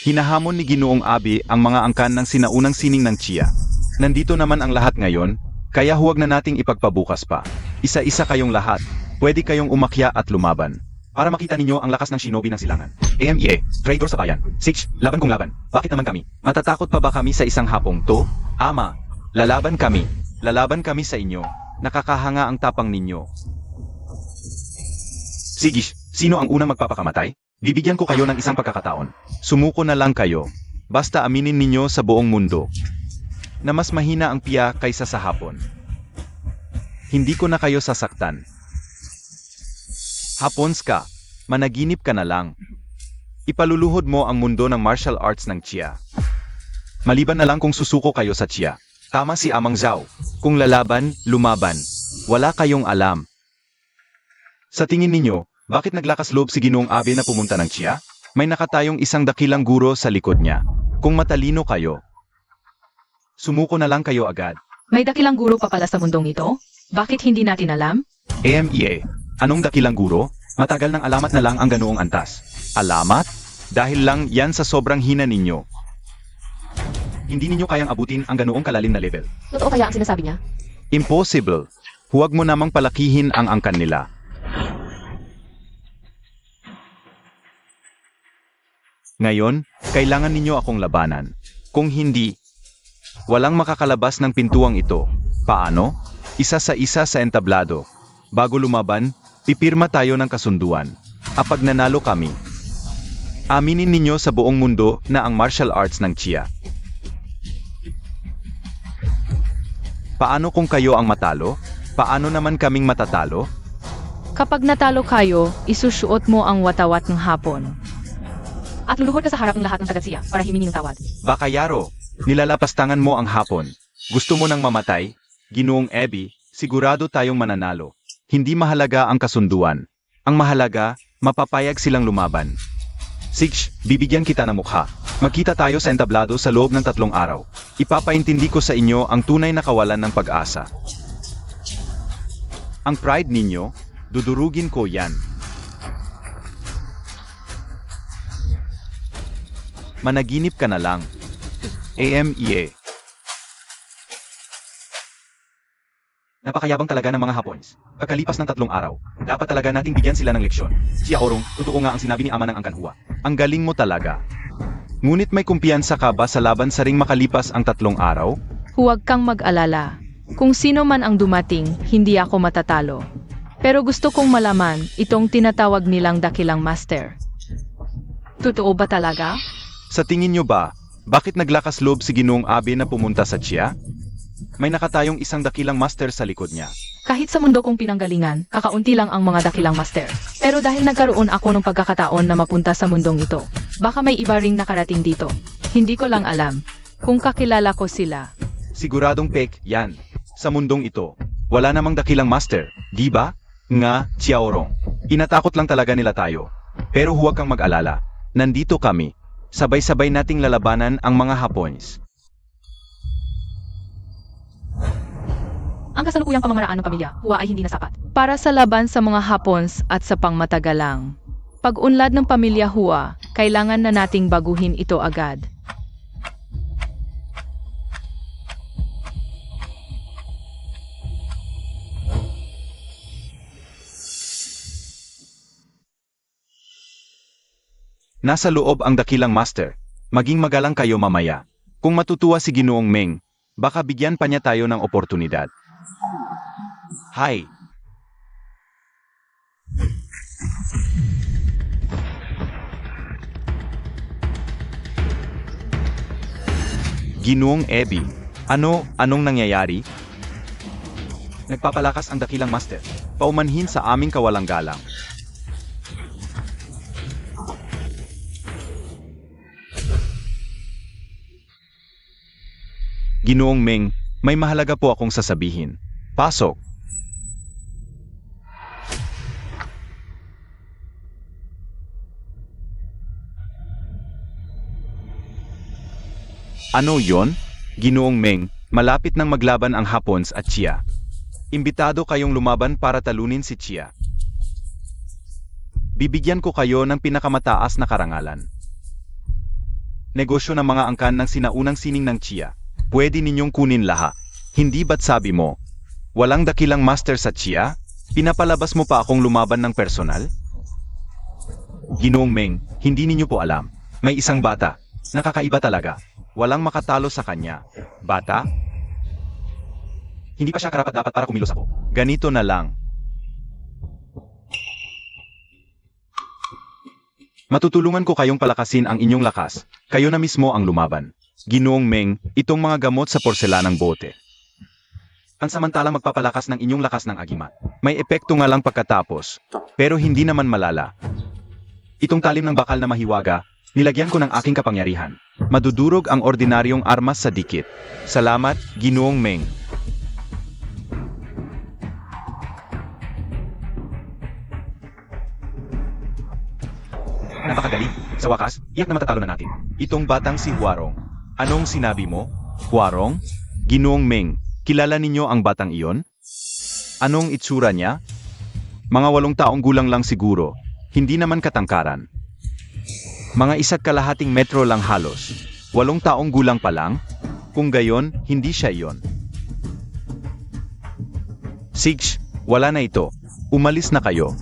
Hinahamon ni Ginoong Abi ang mga angkan ng sinaunang sining ng Chia. Nandito naman ang lahat ngayon, kaya huwag na nating ipagpabukas pa. Isa-isa kayong lahat. Pwede kayong umakya at lumaban. Para makita ninyo ang lakas ng shinobi ng silangan. AMEA, traitor sa bayan. Sich, laban kung laban. Bakit naman kami? Matatakot pa ba kami sa isang hapong to? Ama, lalaban kami. Lalaban kami sa inyo. Nakakahanga ang tapang ninyo. Sigish, sino ang unang magpapakamatay? Bibigyan ko kayo ng isang pagkakataon. Sumuko na lang kayo. Basta aminin ninyo sa buong mundo na mas mahina ang Pia kaysa sa Hapon. Hindi ko na kayo sasaktan. Haponska, managinip ka na lang. Ipaluluhod mo ang mundo ng martial arts ng Chia. Maliban na lang kung susuko kayo sa Chia. Tama si Amang Zhao. Kung lalaban, lumaban. Wala kayong alam. Sa tingin ninyo, bakit naglakas loob si Ginoong Abe na pumunta ng Chia? May nakatayong isang dakilang guro sa likod niya. Kung matalino kayo, sumuko na lang kayo agad. May dakilang guro pa pala sa mundong ito? Bakit hindi natin alam? AMEA, anong dakilang guro? Matagal ng alamat na lang ang ganoong antas. Alamat? Dahil lang yan sa sobrang hina ninyo. Hindi ninyo kayang abutin ang ganoong kalalim na level. Totoo kaya ang sinasabi niya? Impossible. Huwag mo namang palakihin ang angkan nila. Ngayon, kailangan ninyo akong labanan. Kung hindi, walang makakalabas ng pintuang ito. Paano? Isa sa isa sa entablado. Bago lumaban, pipirma tayo ng kasunduan. Kapag nanalo kami, aminin ninyo sa buong mundo na ang martial arts ng Chia. Paano kung kayo ang matalo? Paano naman kaming matatalo? Kapag natalo kayo, isusuot mo ang watawat ng hapon. At luluhod ka sa harap ng lahat ng taga-Chia para himingi ng tawad. Bakayaro, nilalapastangan mo ang Hapon. Gusto mo nang mamatay? Ginoong Ebi, sigurado tayong mananalo. Hindi mahalaga ang kasunduan. Ang mahalaga, mapapayag silang lumaban. Sich, bibigyan kita ng mukha. Magkita tayo sa entablado sa loob ng 3 araw. Ipapaintindi ko sa inyo ang tunay na kawalan ng pag-asa. Ang pride ninyo, dudurugin ko yan. Managinip ka na lang. AMEA. Napakayabang talaga ng mga Hapons. Pagkalipas ng 3 araw, dapat talaga nating bigyan sila ng leksyon. Siya Orong, totoo nga ang sinabi ni ama ng Angkan Hua. Ang galing mo talaga. Ngunit may kumpiyansa ka ba sa laban sa ring makalipas ang 3 araw? Huwag kang mag-alala. Kung sino man ang dumating, hindi ako matatalo. Pero gusto kong malaman itong tinatawag nilang dakilang master. Totoo ba talaga? Sa tingin nyo ba, bakit naglakas loob si Ginoong Abe na pumunta sa Chia? May nakatayong isang dakilang master sa likod niya. Kahit sa mundo kong pinanggalingan, kakaunti lang ang mga dakilang master. Pero dahil nagkaroon ako ng pagkakataon na mapunta sa mundong ito, baka may iba ring nakarating dito. Hindi ko lang alam kung kakilala ko sila. Siguradong pek, yan. Sa mundong ito, wala namang dakilang master, di ba? Nga, Xiaorong. Inatakot lang talaga nila tayo. Pero huwag kang mag-alala. Nandito kami. Sabay-sabay nating lalabanan ang mga Hapons. Ang kasalukuyang pamamaraan ng pamilya, Hua ay hindi na sapat. Para sa laban sa mga Hapons at sa pangmatagalang. Pag-unlad ng pamilya Hua, kailangan na nating baguhin ito agad. Nasa loob ang dakilang master. Maging magalang kayo mamaya. Kung matutuwa si Ginoong Meng, baka bigyan pa niya tayo ng oportunidad. Hi! Ginoong Ebi, anong nangyayari? Nagpapalakas ang dakilang master. Paumanhin sa aming kawalang galang. Ginoong Meng, may mahalaga po akong sasabihin. Pasok. Ano yon? Ginoong Meng, malapit nang maglaban ang Hapons at Chia. Imbitado kayong lumaban para talunin si Chia. Bibigyan ko kayo ng pinakamataas na karangalan. Negosyo ng mga angkan ng sinaunang sining ng Chia. Pwede ninyong kunin lahat. Hindi ba't sabi mo, walang dakilang master sa Chia? Pinapalabas mo pa akong lumaban ng personal? Ginoong Meng, hindi ninyo po alam. May isang bata. Nakakaiba talaga. Walang makatalo sa kanya. Bata? Hindi pa siya karapat-dapat para kumilos ako. Ganito na lang. Matutulungan ko kayong palakasin ang inyong lakas. Kayo na mismo ang lumaban. Ginoong Meng, itong mga gamot sa porselanang bote. Pansamantalang magpapalakas ng inyong lakas ng agimat. May epekto nga lang pagkatapos, pero hindi naman malala. Itong talim ng bakal na mahiwaga, nilagyan ko ng aking kapangyarihan. Madudurog ang ordinaryong armas sa dikit. Salamat, Ginoong Meng. Napakagaling. Sa wakas, iyak na matatalo na natin. Itong batang si Huarong. Anong sinabi mo? Huarong? Ginoong Meng, kilala ninyo ang batang iyon? Anong itsura niya? Mga 8 taong gulang lang siguro. Hindi naman katangkaran. Mga 1.5 metro lang halos. 8 taong gulang pa lang? Kung gayon, hindi siya iyon. Sige, wala na ito. Umalis na kayo.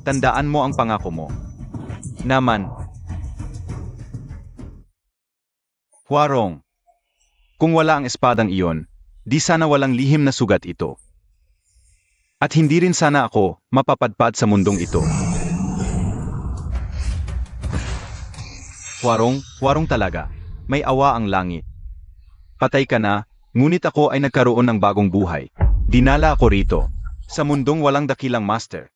Tandaan mo ang pangako mo. Naman. Huarong. Kung wala ang espadang iyon, di sana walang lihim na sugat ito. At hindi rin sana ako mapapadpad sa mundong ito. Huarong talaga. May awa ang langit. Patay ka na, ngunit ako ay nagkaroon ng bagong buhay. Dinala ako rito, sa mundong walang dakilang master.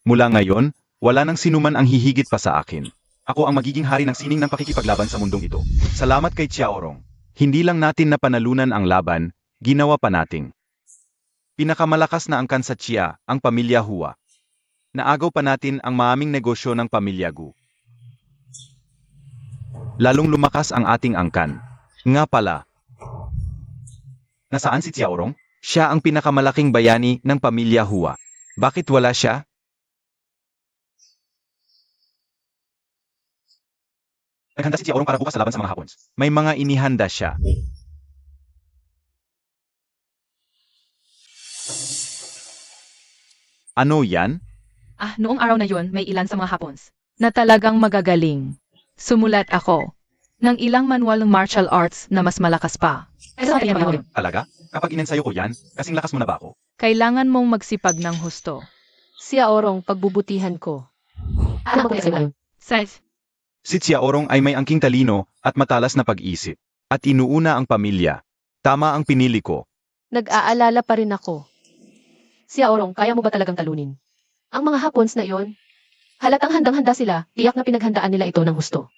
Mula ngayon, wala nang sinuman ang hihigit pa sa akin. Ako ang magiging hari ng sining ng pakikipaglaban sa mundong ito. Salamat kay Xiaorong. Hindi lang natin napanalunan ang laban, ginawa pa nating. Pinakamalakas na angkan sa Chia, ang pamilya Hua. Naagaw pa natin ang maaming negosyo ng pamilya Gu. Lalong lumakas ang ating angkan. Nga pala, Nasaan si Xiaorong? siya ang pinakamalaking bayani ng pamilya Hua. Bakit wala siya? Naghanda si Xiaorong para bukas sa laban sa mga Hapons. May mga inihanda siya. Ano yan? Noong araw na yon, may ilan sa mga Hapons na talagang magagaling. Sumulat ako ng ilang manual ng martial arts na mas malakas pa. Talaga? Kapag inensayo ko yan, kasing lakas mo na ba ako? Kailangan mong magsipag ng husto. Sia Orong, pagbubutihan ko. Size, Si Xiaorong ay may angking talino at matalas na pag-isip. At inuuna ang pamilya. Tama ang pinili ko. Nag-aalala pa rin ako. Sia Orong, kaya mo ba talagang talunin? Ang mga Hapons na iyon, halatang handang-handa sila, tiyak na pinaghandaan nila ito ng husto.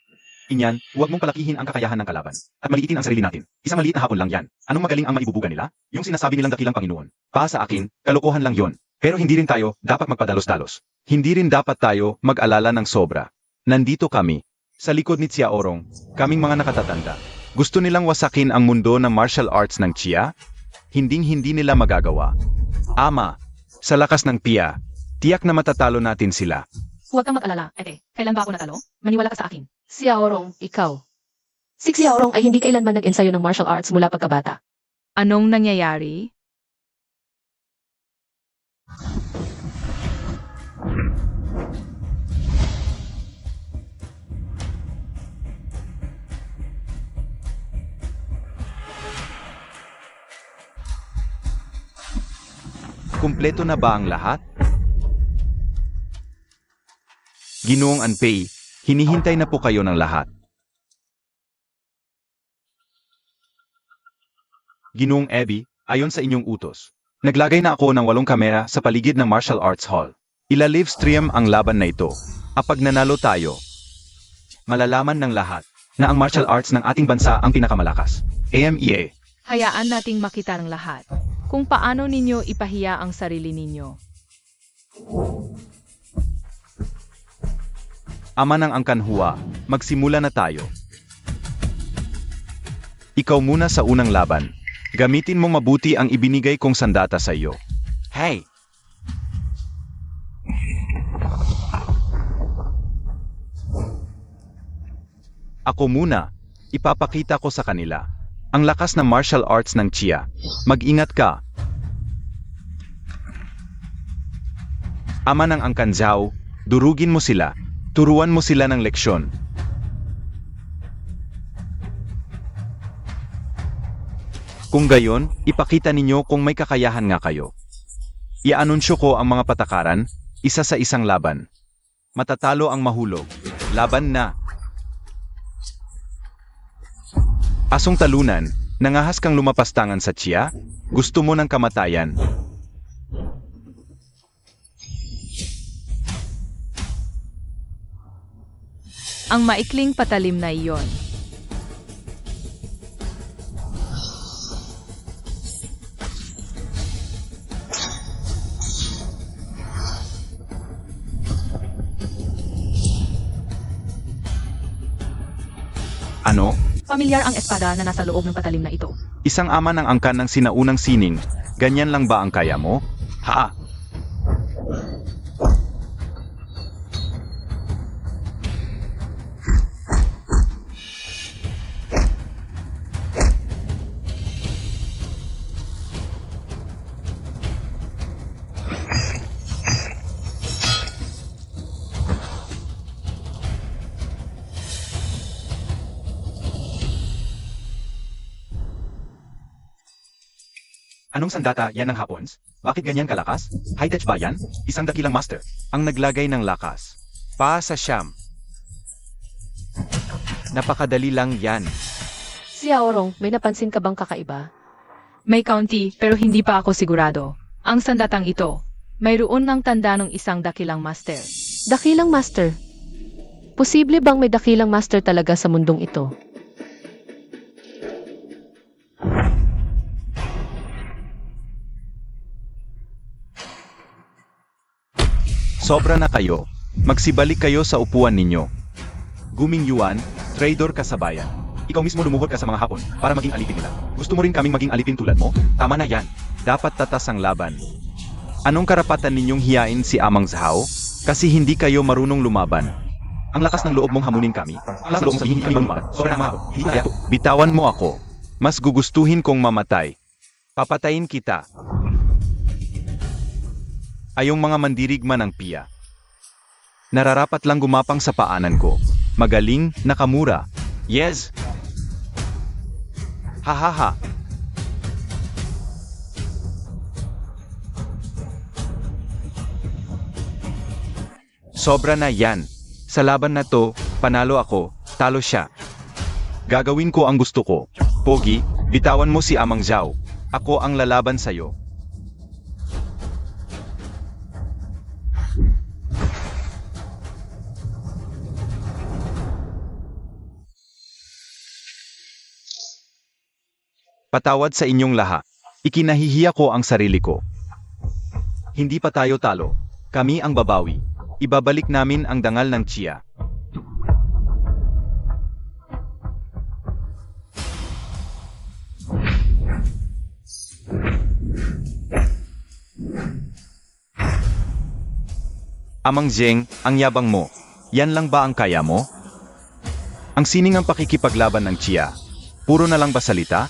Inyan, huwag mong palakihin ang kakayahan ng kalaban. At maliitin ang sarili natin. Isang maliit na hapon lang yan. Anong magaling ang maibubuga nila? Yung sinasabi nilang dakilang Panginoon. Para sa akin, kalokohan lang yon. Pero hindi rin tayo dapat magpadalos-dalos. Hindi rin dapat tayo mag-alala ng sobra. Nandito kami, sa likod ni Xiaorong, kaming mga nakatatanda. Gusto nilang wasakin ang mundo ng martial arts ng Chia? Hinding-hindi nila magagawa. Ama, sa lakas ng Pia, tiyak na matatalo natin sila. huwag kang mag-alala. Kailan ba ako natalo? Maniwala ka sa akin. Sia Orong, ikaw. Si Sia Orong ay hindi kailanman nag-ensayo ng martial arts mula pagkabata. Anong nangyayari? Kumpleto na ba ang lahat? Ginoong Anpei, hinihintay na po kayo ng lahat. Ginoong Abby, ayon sa inyong utos. Naglagay na ako ng 8 kamera sa paligid ng Martial Arts Hall. Ila-livestream ang laban na ito. Kapag nanalo tayo, malalaman ng lahat na ang martial arts ng ating bansa ang pinakamalakas. AMEA. Hayaan nating makita ng lahat kung paano ninyo ipahiya ang sarili ninyo. Ama ng Angkanhua, magsimula na tayo. Ikaw muna sa unang laban. Gamitin mo mabuti ang ibinigay kong sandata sa iyo. Hey! Ako muna, ipapakita ko sa kanila. Ang lakas ng martial arts ng Chia. Mag-ingat ka. Ama ng Angkanzhao, durugin mo sila. Turuan mo sila ng leksyon. Kung gayon, ipakita ninyo kung may kakayahan nga kayo. Iaanunsyo ko ang mga patakaran, isa sa isang laban. Matatalo ang mahulog. Laban na. Asong talunan, nangahas kang lumapastangan sa Chia? Gusto mo ng kamatayan? Ang maikling patalim na iyon. Ano? Pamilyar ang espada na nasa loob ng patalim na ito. Isang ama ng angkan ng sinaunang sining, ganyan lang ba ang kaya mo? Ha? Anong sandata yan ng Hapons? Bakit ganyan kalakas? High-tech ba yan? Isang dakilang master. Ang naglagay ng lakas. Pa sa siyam. Napakadali lang yan. Sia Orong, may napansin ka bang kakaiba? May kaunti pero hindi pa ako sigurado. Ang sandatang ito, mayroon ng tanda ng isang dakilang master. Dakilang master. Posible bang may dakilang master talaga sa mundong ito? Sobra na kayo. Magsibalik kayo sa upuan ninyo. Guming Yuan, trader ka sa bayan. Ikaw mismo lumuhod ka sa mga Hapon para maging alipin nila. Gusto mo rin kaming maging alipin tulad mo? Tama na yan. Dapat tatas ang laban. Anong karapatan ninyong hiyain si Amang Zhao? Kasi hindi kayo marunong lumaban. Ang lakas ng loob mong hamunin kami. Ang lakas ng loob mong sabihin kami manuman. Sobrang mahal. Hindi kaya. Bitawan mo ako. Mas gugustuhin kong mamatay. Papatayin kita. Ayong mga mandirigma ng piya. Nararapat lang gumapang sa paanan ko. Magaling, Nakamura. Yes! Hahaha! Sobra na yan. Sa laban na to, panalo ako, talo siya. Gagawin ko ang gusto ko. Pogi, bitawan mo si Amang Zhao. Ako ang lalaban sa'yo. Patawad sa inyong lahat. Ikinahihiya ko ang sarili ko. Hindi pa tayo talo. Kami ang babawi. Ibabalik namin ang dangal ng Chia. Amang Zheng, ang yabang mo. Yan lang ba ang kaya mo? Ang sining ang pakikipaglaban ng Chia. Puro na lang ba salita?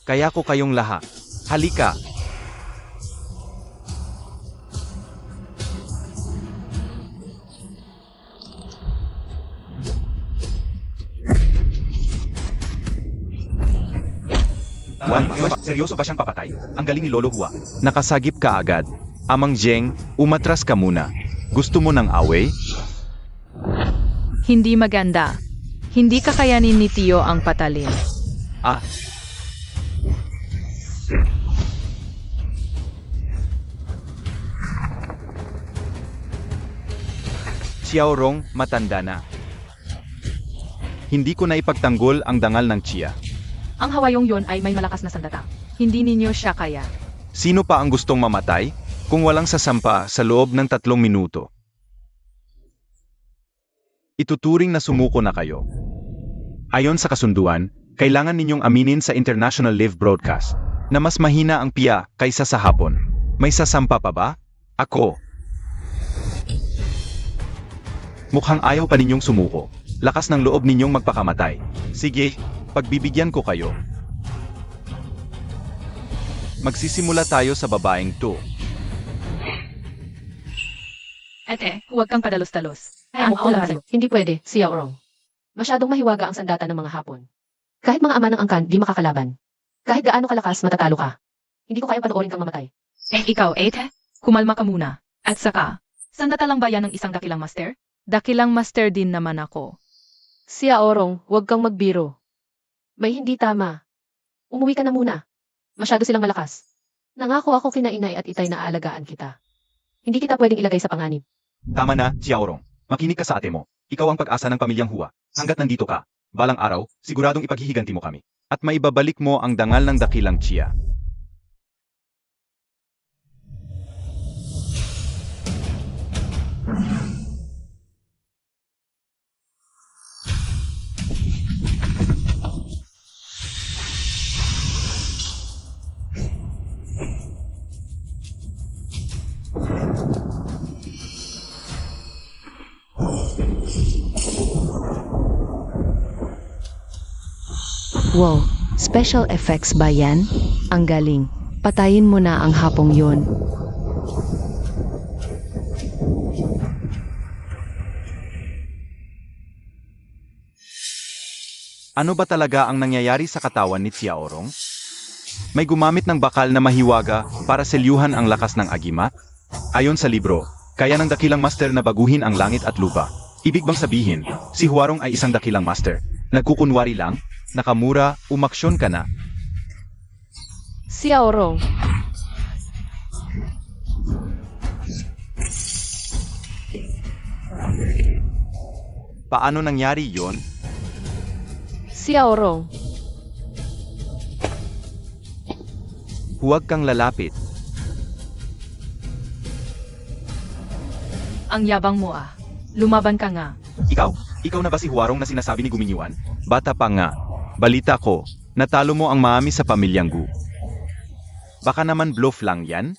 Kaya ko kayong lahat. Halika! Seryoso ba siyang papatay? Ang galing ni Lolo Hua. Nakasagip ka agad. Amang Zheng, umatras ka muna. Gusto mo ng away? Hindi maganda. Hindi kakayanin ni Tio ang patalin. Ah, Xiaorong, matanda na. Hindi ko na ipagtanggol ang dangal ng Chia. Ang hawayong yon ay may malakas na sandata. Hindi ninyo siya kaya. Sino pa ang gustong mamatay? Kung walang sasampa sa loob ng 3 minuto. Ituturing na sumuko na kayo. Ayon sa kasunduan, kailangan ninyong aminin sa International Live Broadcast na mas mahina ang piya kaysa sa hapon. May sasampa pa ba? Ako. Mukhang ayaw pa ninyong sumuko. Lakas ng loob ninyong magpakamatay. Sige, pagbibigyan ko kayo. Magsisimula tayo sa babaeng to. Ete, huwag kang padalos-dalos. Ang sa'yo. Hindi pwede, Xiao Rong. Masyadong mahiwaga ang sandata ng mga Hapon. Kahit mga ama ng angkan, di makakalaban. Kahit gaano kalakas, matatalo ka. Hindi ko kaya panoorin kang mamatay. Ikaw, Ete, kumalma ka muna. At saka, sandata lang ba yan ng isang dakilang master? Dakilang master din naman ako. Xiao Rong, huwag kang magbiro. May hindi tama. Umuwi ka na muna. Masyado silang malakas. Nangako ako kina inay at itay na aalagaan kita. Hindi kita pwedeng ilagay sa panganib. Tama na, Xiaorong. Makinig ka sa ate mo. Ikaw ang pag-asa ng pamilyang Hua. Hanggat nandito ka, balang araw, siguradong ipaghihiganti mo kami. At maibabalik mo ang dangal ng dakilang Chia. Wow, special effects ba yan? Ang galing. Patayin mo na ang hapong yon. Ano ba talaga ang nangyayari sa katawan ni Xiaorong? May gumamit ng bakal na mahiwaga para selyuhan ang lakas ng agimat? Ayon sa libro, kaya ng dakilang master na baguhin ang langit at lupa. Ibig bang sabihin, si Huarong ay isang dakilang master? Nagkukunwari lang? Nakamura, umaksyon ka na. Xiao Rong, Paano nangyari yon? Xiao Rong. Huwag kang lalapit. Ang yabang mo ah. Lumaban ka nga. Ikaw na ba si Huarong na sinasabi ni Gumingyuan? Bata pa nga. Balita ko, natalo mo ang mami sa pamilyang Gu. Baka naman bluff lang yan?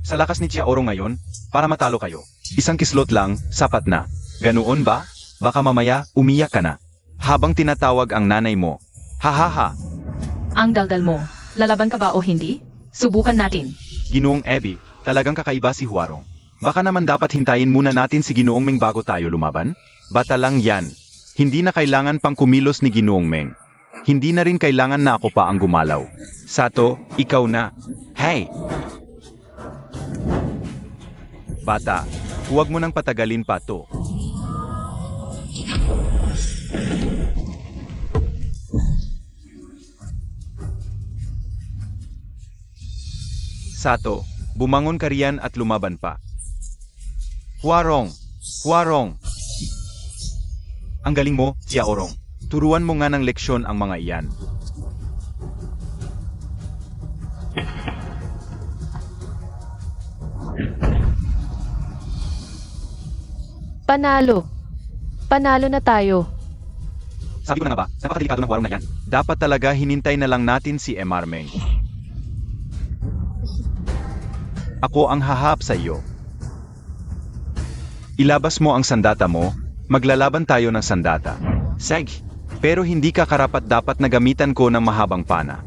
Sa lakas ni Xiaorong ngayon, para matalo kayo. Isang kislot lang, sapat na. Ganoon ba? Baka mamaya, umiyak ka na. Habang tinatawag ang nanay mo. Hahaha, Ang daldal mo. Lalaban ka ba o hindi? Subukan natin. Ginoong Abby, talagang kakaiba si Huarong. Baka naman dapat hintayin muna natin si Ginoong Meng bago tayo lumaban? Bata lang yan. Hindi na kailangan pang kumilos ni Ginoong Meng. Hindi na rin kailangan na ako pa ang gumalaw. Sato, ikaw na. Hey! Bata, huwag mo nang patagalin pa to. Sato, bumangon ka riyan at lumaban pa. Huarong! Huarong! Ang galing mo, Xiaorong. Turuan mo nga ng leksyon ang mga iyan. Panalo. Panalo na tayo. Sabi ko na nga ba, napakadelikado ng Huarong na yan. Dapat talaga hinintay na lang natin si MR Meng. Ako ang hahap sa iyo. Ilabas mo ang sandata mo, maglalaban tayo ng sandata. Seg. Pero hindi ka karapat-dapat na gamitan ko ng mahabang pana.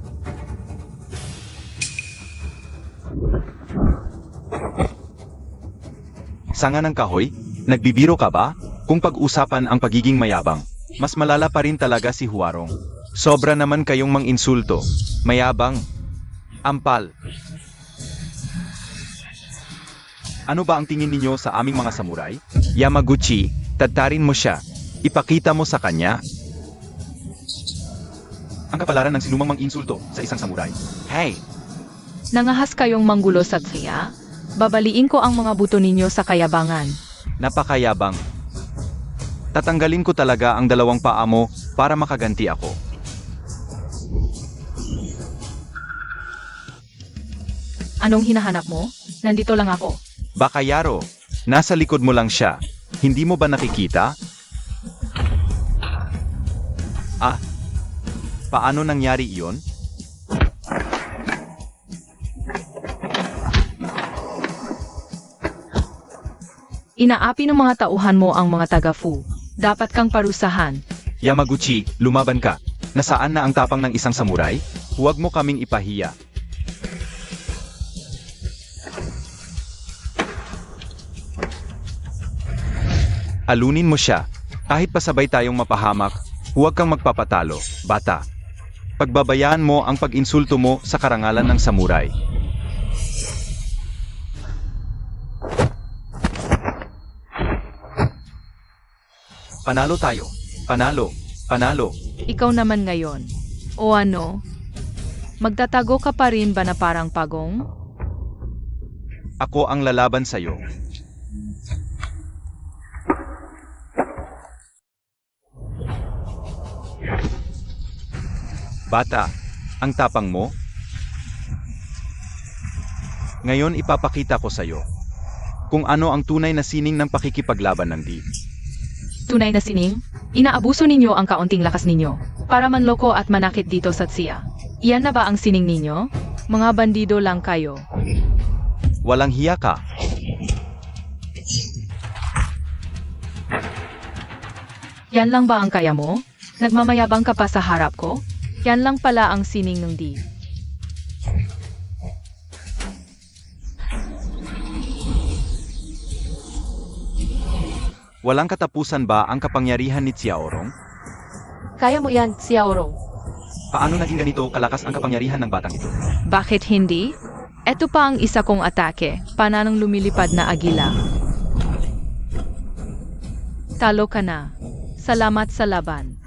Sanga ng kahoy? Nagbibiro ka ba? Kung pag-usapan ang pagiging mayabang, mas malala pa rin talaga si Huarong. Sobra naman kayong mang-insulto. Mayabang. Ampal. Ano ba ang tingin ninyo sa aming mga samurai? Yamaguchi, tadtarin mo siya. Ipakita mo sa kanya. Ang kapalaran ng sinumang mang-insulto sa isang samurai. Hey! Nangahas kayong manggulo sa Tsiya? Babaliin ko ang mga buto ninyo sa kayabangan. Napakayabang. Tatanggalin ko talaga ang dalawang paa mo para makaganti ako. Anong hinahanap mo? Nandito lang ako. Bakayaro, nasa likod mo lang siya. Hindi mo ba nakikita? Ah, paano nangyari iyon? Inaapi ng mga tauhan mo ang mga taga-Fu. Dapat kang parusahan. Yamaguchi, lumaban ka. Nasaan na ang tapang ng isang samurai? Huwag mo kaming ipahiya. Alunin mo siya. Kahit pasabay tayong mapahamak, huwag kang magpapatalo, bata. Pagbabayaan mo ang pag-insulto mo sa karangalan ng samurai. Panalo tayo. Panalo. Panalo. Ikaw naman ngayon. O ano? Magtatago ka pa rin ba na parang pagong? Ako ang lalaban sa'yo. Bata, ang tapang mo? Ngayon ipapakita ko sa'yo kung ano ang tunay na sining ng pakikipaglaban ng di. Tunay na sining? Inaabuso ninyo ang kaunting lakas ninyo para manloko at manakit dito sa Tsiya. Iyan na ba ang sining ninyo? Mga bandido lang kayo. Walang hiya ka. Yan lang ba ang kaya mo? Nagmamayabang ka pa sa harap ko? Yan lang pala ang sining ng di. Walang katapusan ba ang kapangyarihan ni Xiaorong? Kaya mo yan, Xiaorong. Paano naging ganito kalakas ang kapangyarihan ng batang ito? Bakit hindi? Ito pa ang isa kong atake, pananang lumilipad na agila. Talo ka na. Salamat sa laban.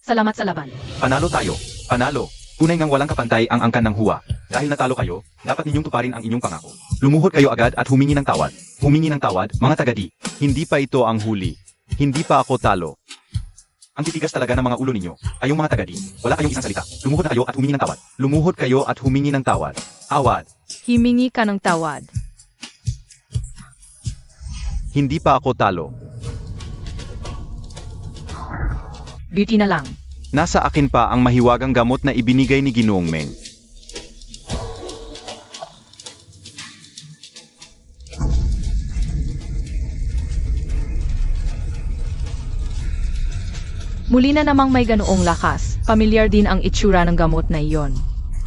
Salamat sa laban. Panalo tayo. Panalo. Tunay ngang walang kapantay ang angkan ng Hua. Dahil natalo kayo, dapat ninyong tuparin ang inyong pangako. Lumuhod kayo agad at humingi ng tawad. Humingi ng tawad, mga tagadi. Hindi pa ito ang huli. Hindi pa ako talo. Ang titigas talaga ng mga ulo ninyo. Kayong mga tagadi, wala kayong isang salita. Lumuhod na kayo at humingi ng tawad. Lumuhod kayo at humingi ng tawad. Awad. Himingi ka ng tawad. Hindi pa ako talo. Beauty na lang. Nasa akin pa ang mahiwagang gamot na ibinigay ni Ginoong Meng. Muli na namang may ganoong lakas. Pamilyar din ang itsura ng gamot na iyon.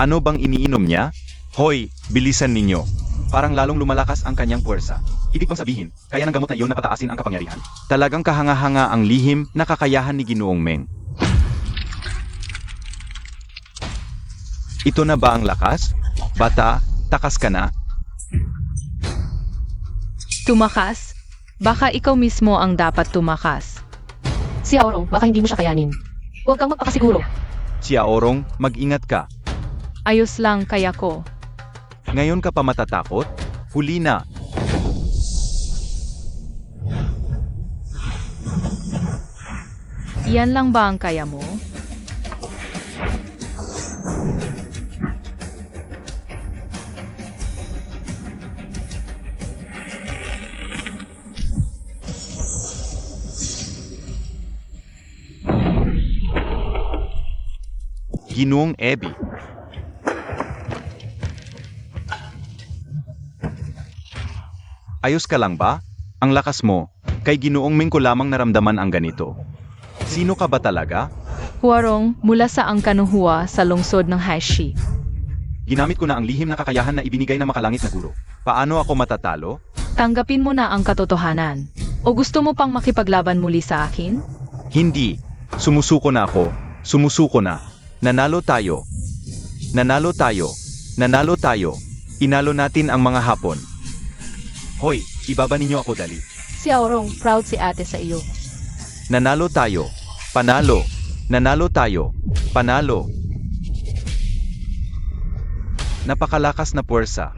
Ano bang iniinom niya? Hoy, bilisan ninyo. Parang lalong lumalakas ang kanyang puwersa. Ibig bang sabihin, kaya ng gamot na iyon na pataasin ang kapangyarihan? Talagang kahanga-hanga ang lihim na kakayahan ni Ginoong Meng. Ito na ba ang lakas? Bata, takas ka na. Tumakas? Baka ikaw mismo ang dapat tumakas. Si Aurong, baka hindi mo siya kayanin. Huwag kang magpakasiguro. Tia Orong, mag-ingat ka. Ayos lang kaya ko. Ngayon ka pa matatakot? Huli na. Iyan lang ba ang kaya mo? Ginoong Ebi. Ayos ka lang ba? Ang lakas mo. Kay Ginoong Meng ko lamang naramdaman ang ganito. Sino ka ba talaga? Huarong mula sa Angkanuhua sa lungsod ng Hashi. Ginamit ko na ang lihim na kakayahan na ibinigay ng makalangit na guro. Paano ako matatalo? Tanggapin mo na ang katotohanan. O gusto mo pang makipaglaban muli sa akin? Hindi. Sumusuko na ako. Sumusuko na. Nanalo tayo. Nanalo tayo. Nanalo tayo. Inalo natin ang mga Hapon. Hoy, ibaba ninyo ako dali. Si Aurong, proud si ate sa iyo. Nanalo tayo. Panalo. Nanalo tayo. Panalo. Napakalakas na puwersa.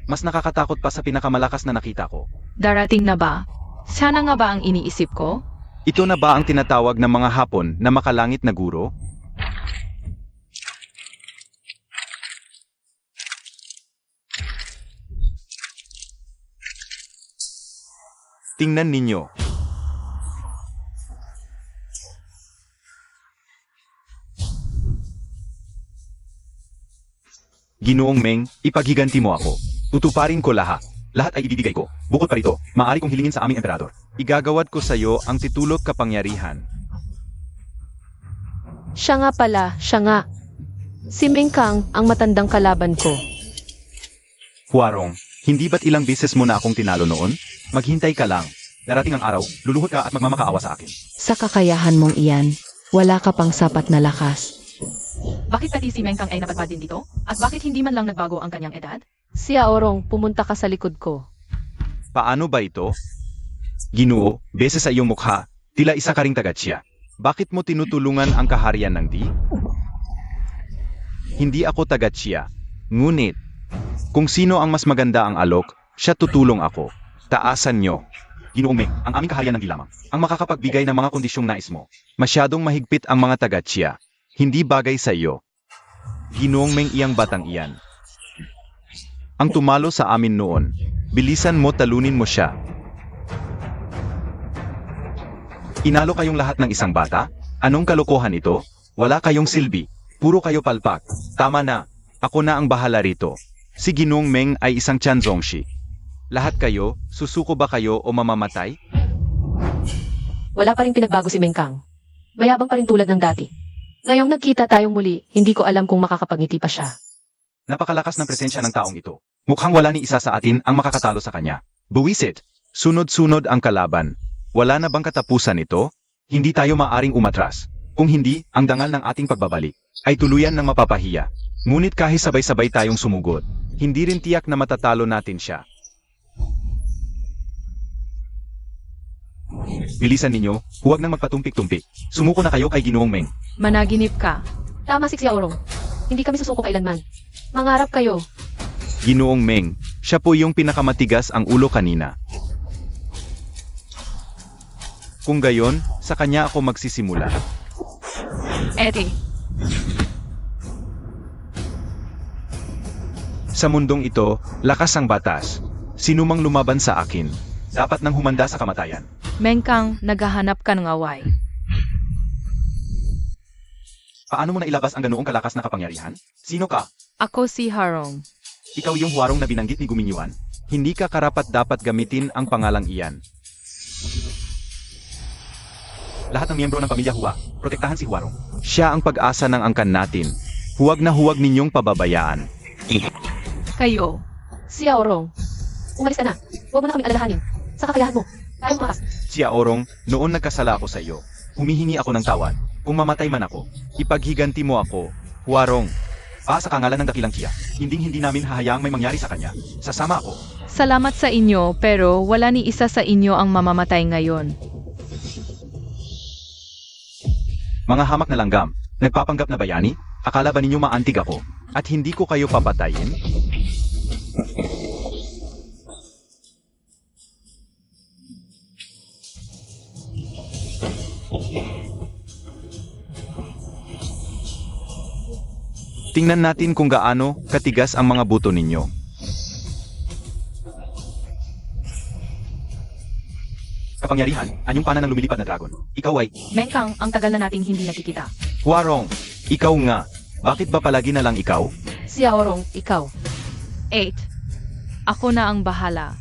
Mas nakakatakot pa sa pinakamalakas na nakita ko. Darating na ba? Sana nga ba ang iniisip ko? Ito na ba ang tinatawag ng mga Hapon na makalangit na guro? Tingnan ninyo. Ginoong Meng, ipaghiganti mo ako. Tutuparin ko lahat. Lahat ay ibibigay ko. Bukod pa rito, maaari kong hilingin sa aming emperador. Igagawad ko sa iyo ang titulog kapangyarihan. Siya nga pala, siya nga. Si Meng Kang ang matandang kalaban ko. Huarong, hindi ba't ilang beses mo na akong tinalo noon? Maghintay ka lang. Darating ang araw, luluhod ka at magmamakaawa sa akin. Sa kakayahan mong iyan, wala ka pang sapat na lakas. Bakit pati si Mengkang ay napadpad din dito? At bakit hindi man lang nagbago ang kanyang edad? Si Aurong, pumunta ka sa likod ko. Paano ba ito? Ginoo, beses sa iyong mukha, tila isa ka ring taga-Tsia. Bakit mo tinutulungan ang kaharian ng Di? Hindi ako taga-Tsia. Ngunit, kung sino ang mas maganda ang alok, siya tutulong ako. Taasan nyo. Ginoong Meng, ang aming kaharian ng di lamang, ang makakapagbigay ng mga kondisyong nais mo. Masyadong mahigpit ang mga taga-Tsia. Hindi bagay sa iyo. Ginoong Meng iyang batang iyan. Ang tumalo sa amin noon. Bilisan mo, talunin mo siya. Inalo kayong lahat ng isang bata? Anong kalokohan ito? Wala kayong silbi. Puro kayo palpak. Tama na. Ako na ang bahala rito. Si Ginoong Meng ay isang Tianzongshi. Lahat kayo, susuko ba kayo o mamamatay? Wala pa rin pinagbago si Meng Kang. Mayabang pa rin tulad ng dati. Ngayong nagkita tayong muli, hindi ko alam kung makakapagngiti pa siya. Napakalakas ng presensya ng taong ito. Mukhang wala ni isa sa atin ang makakatalo sa kanya. Buwisit. Sunod-sunod ang kalaban. Wala na bang katapusan ito? Hindi tayo maaring umatras. Kung hindi, ang dangal ng ating pagbabalik ay tuluyan ng mapapahiya. Ngunit kahit sabay-sabay tayong sumugod, hindi rin tiyak na matatalo natin siya. Bilisan ninyo, huwag nang magpatumpik-tumpik. Sumuko na kayo kay Ginoong Meng. Managinip ka. Tama si Aurong. Hindi kami susuko kailanman. Mangarap kayo. Ginoong Meng, siya po yung pinakamatigas ang ulo kanina. Kung gayon, sa kanya ako magsisimula. Ete, Sa mundong ito, lakas ang batas. Sinumang lumaban sa akin, Dapat nang humanda sa kamatayan. Mengkang, naghahanap ka ng away. Paano mo na ilabas ang ganoong kalakas na kapangyarihan? Sino ka? Ako si Harong. Ikaw yung huwarong na binanggit ni Guminyuan? hindi ka karapat-dapat gamitin ang pangalang iyan. Lahat ng miyembro ng pamilya Hua, protektahan si Huarong. Siya ang pag-asa ng angkan natin. Huwag na huwag ninyong pababayaan. Kayo. Si Aorong, umalis ka na. Huwag mo na kami alalahanin. Sa kakayahan mo. Kaya mo makas. Tia Orong, noon nagkasala ako sa iyo. Humihingi ako ng tawad. Kung mamatay man ako, ipaghiganti mo ako. Huarong, Sa kangalan ng dakilang Tia, hindi namin hahayaang may mangyari sa kanya. Sasama ako. Salamat sa inyo pero wala ni isa sa inyo ang mamamatay ngayon. Mga hamak na langgam, nagpapanggap na bayani, akala ba ninyo maantig ako? at hindi ko kayo papatayin? Tingnan natin kung gaano katigas ang mga buto ninyo. Kapangyarihan, anyong pana ng lumilipad na dragon. Ikaw ay, Mengkang, ang tagal na nating hindi nakikita. Huarong, ikaw nga. Bakit ba palagi na lang ikaw? Si Aorong, ikaw. 8. Ako na ang bahala.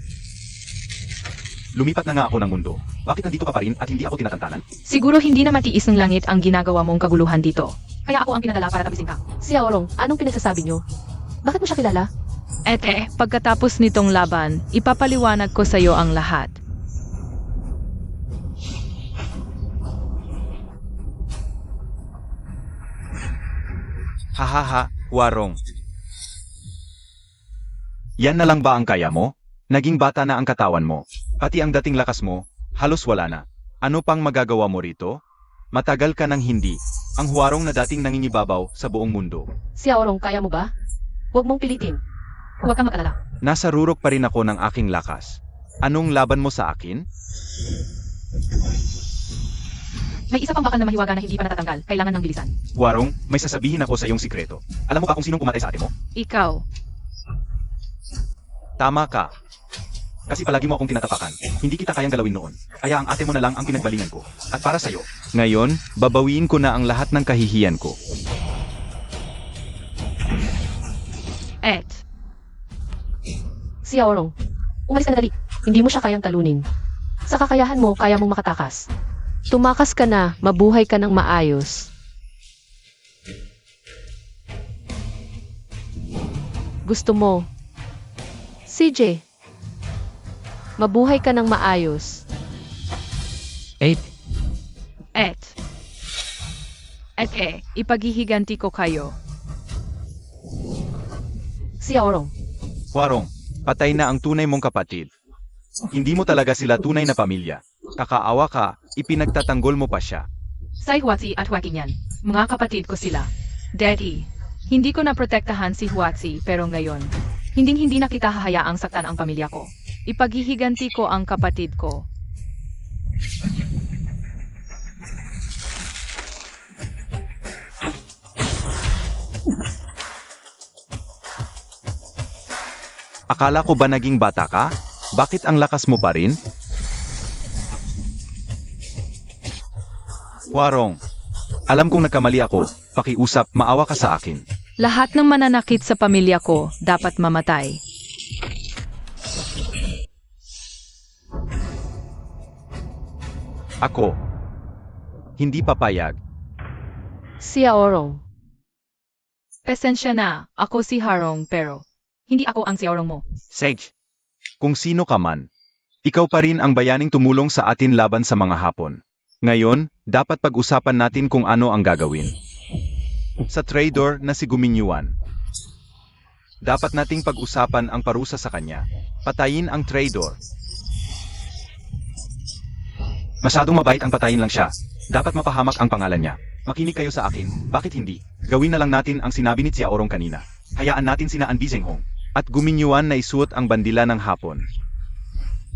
lumipat na nga ako ng mundo. Bakit nandito ka pa rin at hindi ako tinatantanan? Siguro hindi na matiis ng langit ang ginagawa mong kaguluhan dito. Kaya ako ang pinadala para tapisin ka. Si Aorong, anong pinagsasabi niyo? Bakit mo siya kilala? Pagkatapos nitong laban, ipapaliwanag ko sa iyo ang lahat. Hahaha, Huarong. Yan na lang ba ang kaya mo? Naging bata na ang katawan mo. Pati ang dating lakas mo, halos wala na. Ano pang magagawa mo rito? Matagal ka nang hindi. Ang Huarong na dating nangingibabaw sa buong mundo. Si Aorong, kaya mo ba? Huwag mong pilitin. Huwag kang mag-alala. Nasa rurok pa rin ako ng aking lakas. Anong laban mo sa akin? May isa pang bakal na mahiwaga na hindi pa natatanggal. Kailangan ng bilisan. Huarong, may sasabihin ako sa iyong sikreto. Alam mo ba kung sinong pumatay sa ate mo? Ikaw. Tama ka. Kasi palagi mo akong tinatapakan. Hindi kita kayang galawin noon. Kaya ang ate mo na lang ang pinagbalingan ko. At para sa'yo, Ngayon, babawiin ko na ang lahat ng kahihiyan ko. Si Aorong, umalis ka na dali. Hindi mo siya kayang talunin. Sa kakayahan mo, kaya mong makatakas. Tumakas ka na, mabuhay ka ng maayos. Gusto mo. CJ, mabuhay ka ng maayos. 8. Ipaghihiganti ko kayo. Si Aorong, Huarong, patay na ang tunay mong kapatid. Hindi mo talaga sila tunay na pamilya. Kakaawa ka, ipinagtatanggol mo pa siya. Say Huatsi at Huakinyan. Mga kapatid ko sila. Daddy, hindi ko naprotektahan si Huatsi pero ngayon, hindi na kita hahayaang saktan ang pamilya ko. Ipaghihiganti ko ang kapatid ko. Akala ko ba naging bata ka? Bakit ang lakas mo pa rin? Huarong, alam kong nagkamali ako. Pakiusap, maawa ka sa akin. Lahat ng mananakit sa pamilya ko dapat mamatay. Ako, hindi papayag. si Aorong. Pasensya na, ako si Harong pero hindi ako ang si Harong mo. Sage, kung sino ka man, ikaw pa rin ang bayaning tumulong sa atin laban sa mga Hapon. Ngayon, dapat pag-usapan natin kung ano ang gagawin. Sa trader na si Guminyuan, dapat nating pag-usapan ang parusa sa kanya. Patayin ang trader. masyadong mabait ang patayin lang siya. Dapat mapahamak ang pangalan niya. Makinig kayo sa akin, bakit hindi? Gawin na lang natin ang sinabi ni Tia Orong kanina. Hayaan natin sina Anbi Zenghong. At Guminyuan na isuot ang bandila ng Hapon.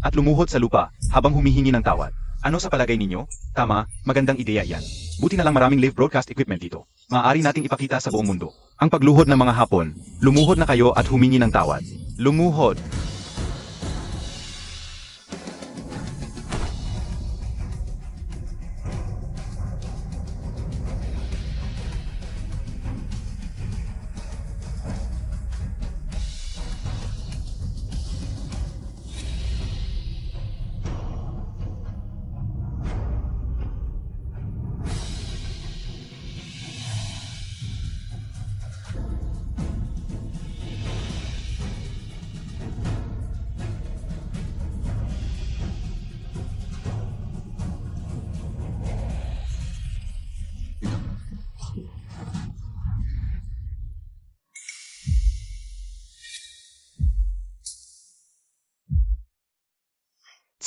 At lumuhod sa lupa habang humihingi ng tawad. Ano sa palagay ninyo? Tama, magandang ideya yan. Buti na lang maraming live broadcast equipment dito. Maaari nating ipakita sa buong mundo. Ang pagluhod ng mga Hapon, lumuhod na kayo at humingi ng tawad. Lumuhod.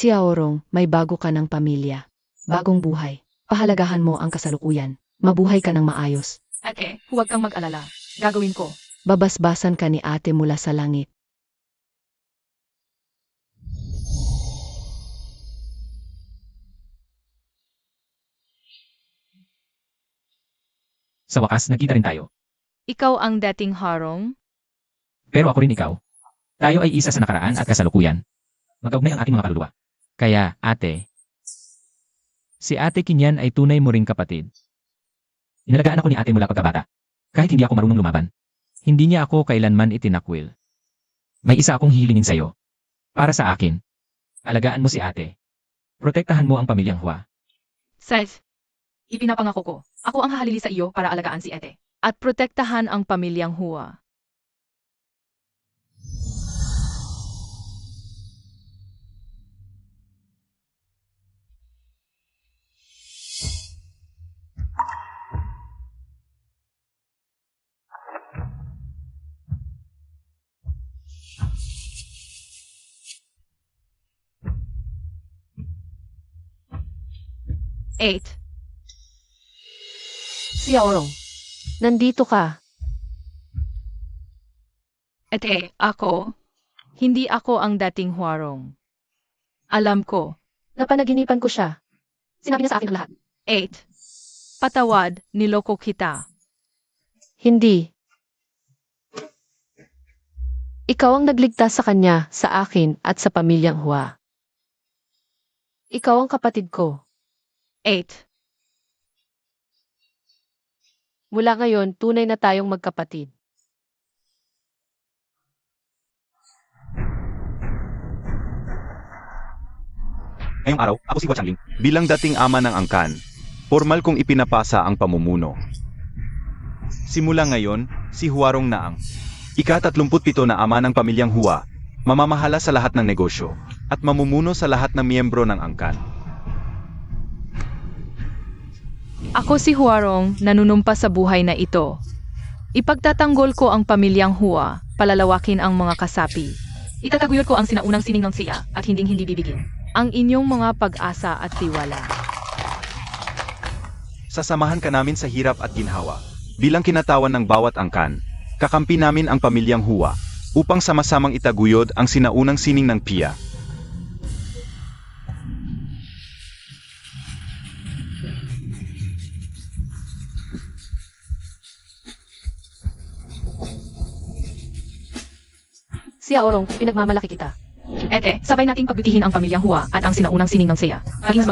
Si Aorong, may bago ka ng pamilya. Bagong buhay. Pahalagahan mo ang kasalukuyan. Mabuhay ka ng maayos. Ate, huwag kang mag-alala. Gagawin ko. Babasbasan ka ni ate mula sa langit. Sa wakas, nagkita rin tayo. Ikaw ang dating Harong? Pero ako rin ikaw. Tayo ay isa sa nakaraan at kasalukuyan. Magkaugnay ang ating mga kaluluwa. Kaya, ate. Si ate Kinyan ay tunay mo ring kapatid. Inalagaan ako ni ate mula pagkabata. Kahit hindi ako marunong lumaban. Hindi niya ako kailanman itinakwil. May isa akong hihilingin sa'yo. Para sa akin. Alagaan mo si ate. Protektahan mo ang pamilyang Hua. Seth, ipinapangako ko. Ako ang hahalili sa iyo para alagaan si ate. At protektahan ang pamilyang Hua. Eight. Si Aorong, nandito ka. Ate, ako. Hindi ako ang dating Huarong. Alam ko. Napanaginipan ko siya. Sinabi niya sa akin ang lahat. 8. Patawad, niloko kita. Hindi. Ikaw ang nagligtas sa kanya, sa akin, at sa pamilyang Hua. Ikaw ang kapatid ko. 8. Mula ngayon, tunay na tayong magkapatid. Ngayong araw, ako si Hua Changling. Bilang dating ama ng angkan, formal kong ipinapasa ang pamumuno. Simula ngayon, si Huarong na ang ika-37 na ama ng pamilyang Hua, mamamahala sa lahat ng negosyo, at mamumuno sa lahat ng miyembro ng angkan. Ako si Huarong, nanunumpa sa buhay na ito. Ipagtatanggol ko ang pamilyang Hua, palalawakin ang mga kasapi. Itataguyod ko ang sinaunang sining ng siya at hinding-hindi bibigin ang inyong mga pag-asa at tiwala. Sasamahan ka namin sa hirap at ginhawa. Bilang kinatawan ng bawat angkan, kakampi namin ang pamilyang Hua, upang sama-samang itaguyod ang sinaunang sining ng Pia. Si Aorong, pinagmamalaki kita. Ete, sabay nating pagbutihin ang pamilyang Hua at ang sinaunang sining ng siya. Maging